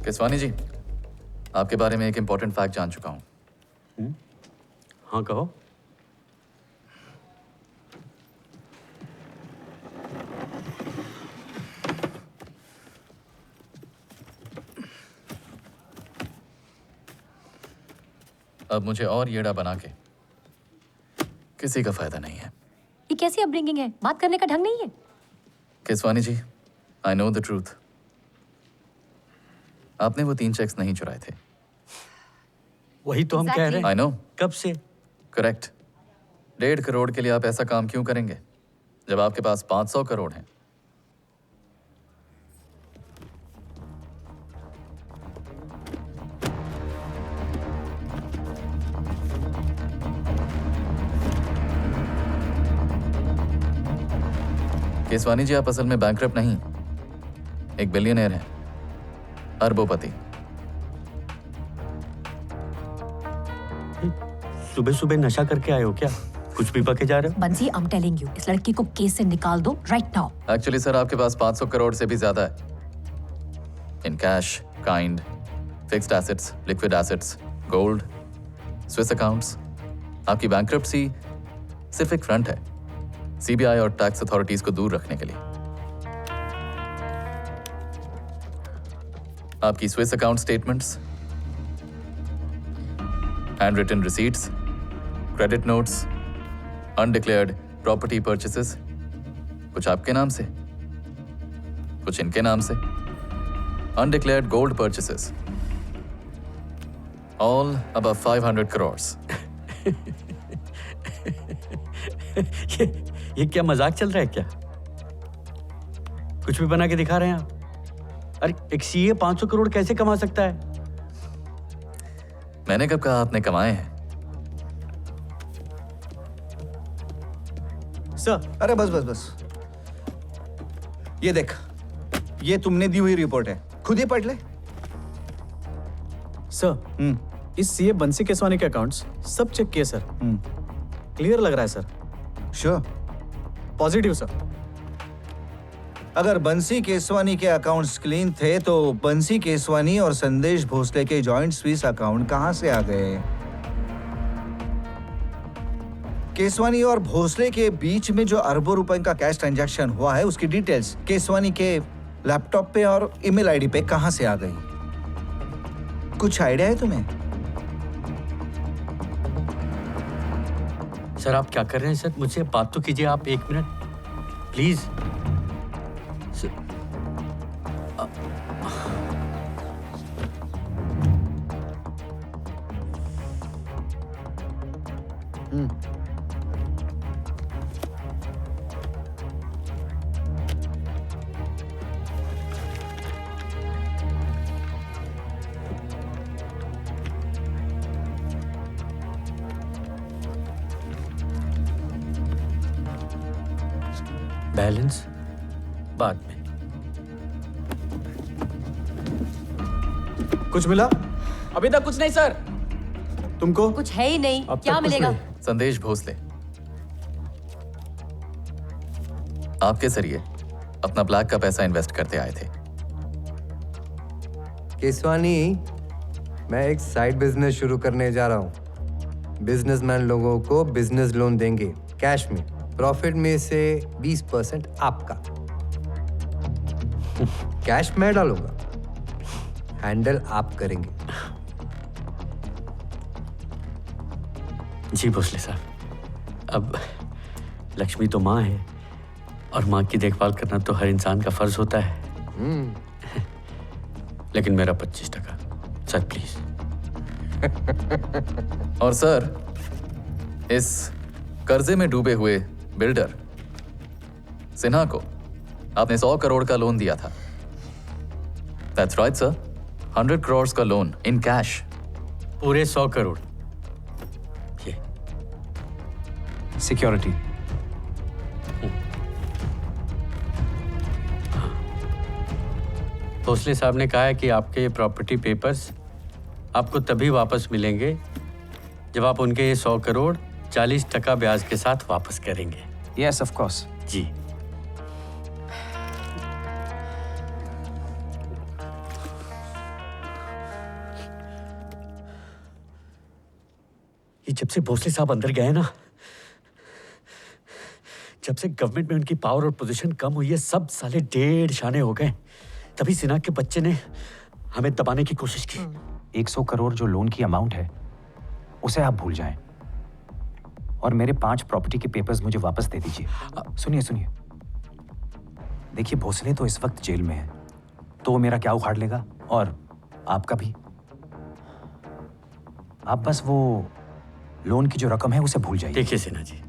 Keswani ji, आपके बारे में एक इंपॉर्टेंट फैक्ट जान चुका हूं। हाँ कहो। अब मुझे और येड़ा बना के किसी का फायदा नहीं है। ये कैसी अपब्रिंगिंग है? बात करने का ढंग नहीं है। केसवानी जी, आई नो द ट्रूथ। आपने वो 3 चेक्स नहीं चुराए थे। वही तो हम कह रहे हैं। I know. कब से? करेक्ट। 1.5 करोड़ के लिए आप ऐसा काम क्यों करेंगे जब आपके पास 500 करोड़ हैं? केसवानी जी, आप असल में बैंकरप्ट नहीं, एक बिलियनियर हैं, अरबोपति। सुबह सुबह नशा करके आए हो क्या? कुछ भी पके जा रहे हो? बंसी, आई एम टेलिंग यू, इस लड़की को केस से निकाल दो राइट नाउ। एक्चुअली सर, आपके पास 500 करोड़ से भी ज्यादा है, in cash, kind, fixed assets, liquid assets, gold, Swiss accounts. आपकी बैंकरप्सी सिर्फ एक फ्रंट है सीबीआई और टैक्स अथॉरिटीज को दूर रखने के लिए। आपकी Swiss account statements, hand written receipts, credit notes, undeclared property purchases, कुछ आपके नाम से, कुछ इनके नाम से, undeclared gold purchases, all above 500 crores। ये क्या मजाक चल रहा है क्या? कुछ भी बना के दिखा रहे हैं आप? अरे एक सीए 500 करोड़ कैसे कमा सकता है? मैंने कब कहा आपने कमाए हैं? सर, अरे बस बस बस, ये देख, ये तुमने दी हुई रिपोर्ट है, खुद ही पढ़ ले। सर, इस सीए बंसी केसवानी के अकाउंट्स सब चेक किए सर। क्लियर लग रहा है सर। श्योर? Positive sir. अगर बंसी केसवानी के अकाउंट्स क्लीन थे तो बंसी केसवानी और संदेश भोसले के जॉइंट स्विस अकाउंट कहां से आ गए? केसवानी और भोसले के बीच में जो अरबों रुपए का कैश ट्रांजैक्शन हुआ है, उसकी डिटेल्स केसवानी के लैपटॉप पे और ईमेल आईडी पे कहां से आ गई? कुछ आइडिया है तुम्हें? सर आप क्या कर रहे हैं सर? मुझसे बात तो कीजिए आप, 1 मिनट प्लीज। बैलेंस बाद में। कुछ मिला? अभी तक कुछ नहीं सर। तुमको? कुछ है ही नहीं। क्या मिलेगा? संदेश भोसले, आपके जरिए अपना ब्लैक का पैसा इन्वेस्ट करते आए थे। केसवानी, मैं एक साइड बिजनेस शुरू करने जा रहा हूँ। बिजनेसमैन लोगों को बिजनेस लोन देंगे कैश में, प्रॉफिट में से 20% आपका। कैश मैं डालूंगा, हैंडल आप करेंगे। जी भोसले साहब, अब लक्ष्मी तो माँ है और माँ की देखभाल करना तो हर इंसान का फर्ज होता है। लेकिन मेरा 25%, सर प्लीज। और सर, इस कर्जे में डूबे हुए बिल्डर सिन्हा को आपने 100 करोड़ का लोन दिया था। That's right, sir. 100 crores का लोन इन कैश। पूरे 100 करोड़ सिक्योरिटी। भोसले साहब ने कहा है कि आपके प्रॉपर्टी पेपर्स आपको तभी वापस मिलेंगे जब आप उनके ये 100 करोड़ 40% ब्याज के साथ वापस करेंगे। Yes of course. जी। ये जब से भोसले साहब अंदर गए ना, जब से गवर्नमेंट में उनकी पावर और पोजीशन कम हुई है, सब साले डेढ़ शाने हो गए। तभी सिन्हा के बच्चे ने हमें दबाने की कोशिश की। 100 करोड़ जो लोन की अमाउंट है उसे आप भूल जाएं और मेरे 5 प्रॉपर्टी के पेपर्स मुझे वापस दे दीजिए। सुनिए सुनिए, देखिए भोसले तो इस वक्त जेल में है, तो वो मेरा क्या उखाड़ लेगा और आपका भी। आप बस वो लोन की जो रकम है उसे भूल जाइए। देखिए सिन्हा जी,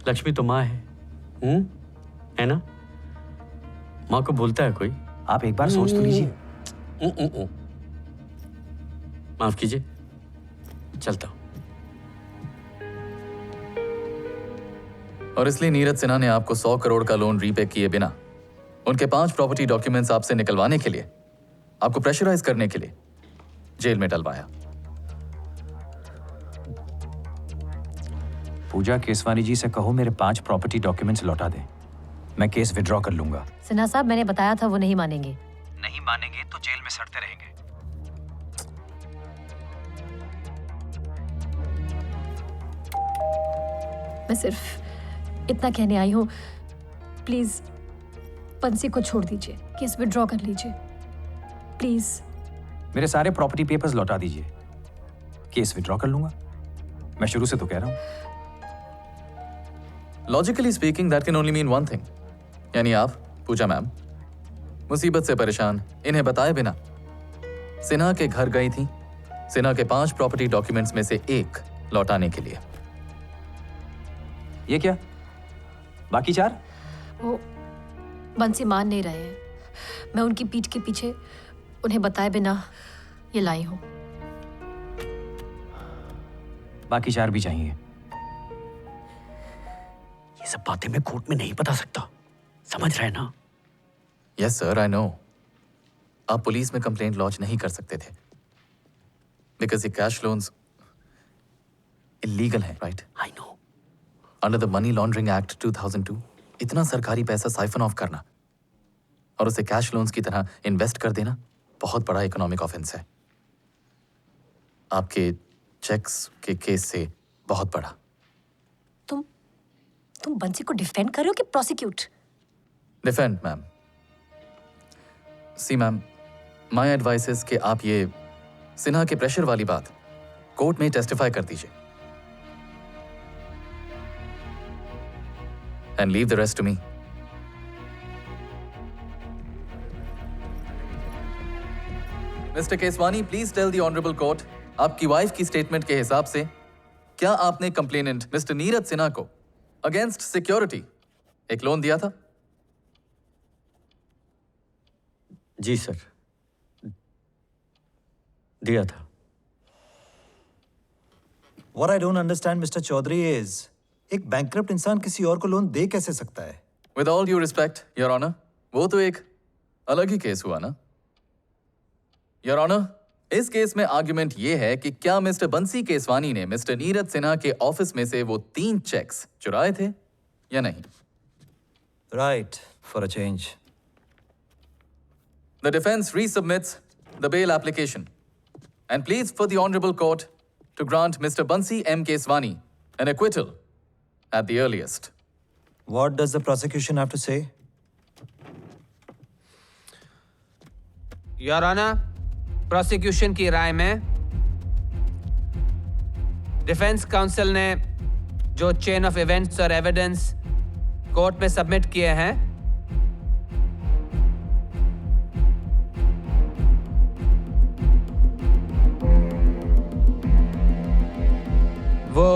लक्ष्मी तो माँ है, है ना? माँ को भूलता है कोई? आप एक बार सोच तो लीजिए। माफ कीजिए, चलता हूं। और इसलिए नीरज सिन्हा ने आपको 100 करोड़ का लोन रीपे किए बिना उनके 5 प्रॉपर्टी डॉक्यूमेंट्स आपसे निकलवाने के लिए, आपको प्रेशराइज करने के लिए जेल में डलवाया। पूजा केसवानी जी से कहो मेरे 5 प्रॉपर्टी डॉक्यूमेंट्स लौटा दें, मैं केस विड्रॉ कर लूंगा। सिन्हा साहब, मैंने बताया था वो नहीं मानेंगे। नहीं मानेंगे तो जेल में सड़ते रहेंगे। मैं सिर्फ इतना कहने आई हूँ, प्लीज बंसी को छोड़ दीजिए, केस विड्रॉ कर लीजिए प्लीज। मेरे सारे प्रॉपर्टी पेपर्स लौटा दीजिए, केस विड्रॉ कर लूंगा। मैं शुरू से तो कह रहा हूं। Logically speaking that can only mean one thing, यानी आप पूजा मैम मुसीबत से परेशान इन्हें बताए बिना सिन्हा के घर गई थी सिन्हा के 5 प्रॉपर्टी डॉक्यूमेंट्स में से एक लौटाने के लिए। ये क्या? बाकी 4? वो बंसी मान नहीं रहे हैं। मैं उनकी पीठ के पीछे उन्हें बताए बिना ये लाई हूं। बाकी 4 भी चाहिए। ये सब बातें मैं कोर्ट में नहीं बता सकता, समझ रहे ना? Yes sir, I know. आप पुलिस में कंप्लेंट लॉन्च नहीं कर सकते थे बिकॉज ये कैश लोन्स इलीगल है, right? I know. Under the money laundering act 2002 इतना सरकारी पैसा साइफन ऑफ करना और उसे कैश लोन्स की तरह इन्वेस्ट कर देना बहुत बड़ा इकोनॉमिक ऑफेंस है, आपके चेक्स के केस से बहुत बड़ा। तुम बंसी को डिफेंड कर रहे हो कि prosecute? Defend ma'am. See ma'am, my advice is कि आप ये सिन्हा के प्रेशर वाली बात कोर्ट में टेस्टिफाई कर दीजिए and leave the rest to me. Mr Keswani, please tell the honourable court, आपकी वाइफ की स्टेटमेंट के हिसाब से क्या आपने कंप्लेनेंट मिस्टर नीरज सिन्हा को अगेंस्ट सिक्योरिटी एक लोन दिया था? जी सर, दिया था। What I don't understand, Mr. Chaudhary, is एक बैंकक्रप्ट इंसान किसी और को लोन दे कैसे सकता है? With all due respect, Your Honor, वो तो एक अलग ही केस हुआ ना? Your Honor, इस केस में आर्ग्यूमेंट ये है कि क्या मिस्टर बंसी केसवानी ने मिस्टर नीरज सिन्हा के ऑफिस में से वो 3 चेक्स चुराए थे या नहीं? Right, for a change. The defense resubmits the bail application and pleads for the Honorable Court to grant Mr. Bansi M. Keswani an acquittal at the earliest. What does the prosecution have to say? Your honour, prosecution की राय में डिफेंस काउंसिल ने जो चेन ऑफ इवेंट्स और एविडेंस कोर्ट में सबमिट किए हैं वो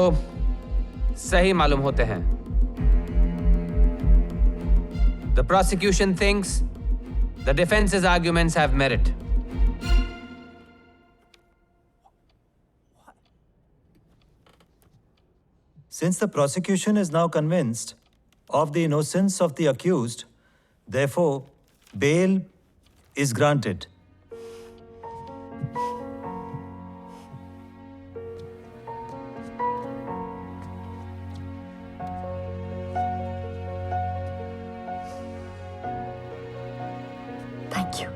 सही मालूम होते हैं. The prosecution thinks the defense's arguments have merit. Since the prosecution is now convinced of the innocence of the accused, therefore, bail is granted. Thank you.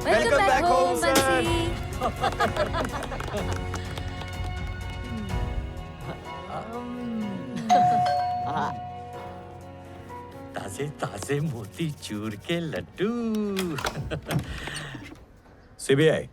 Welcome back home, Bansi. ताजे ताजे मोती चूर के लड्डू. सीबीआई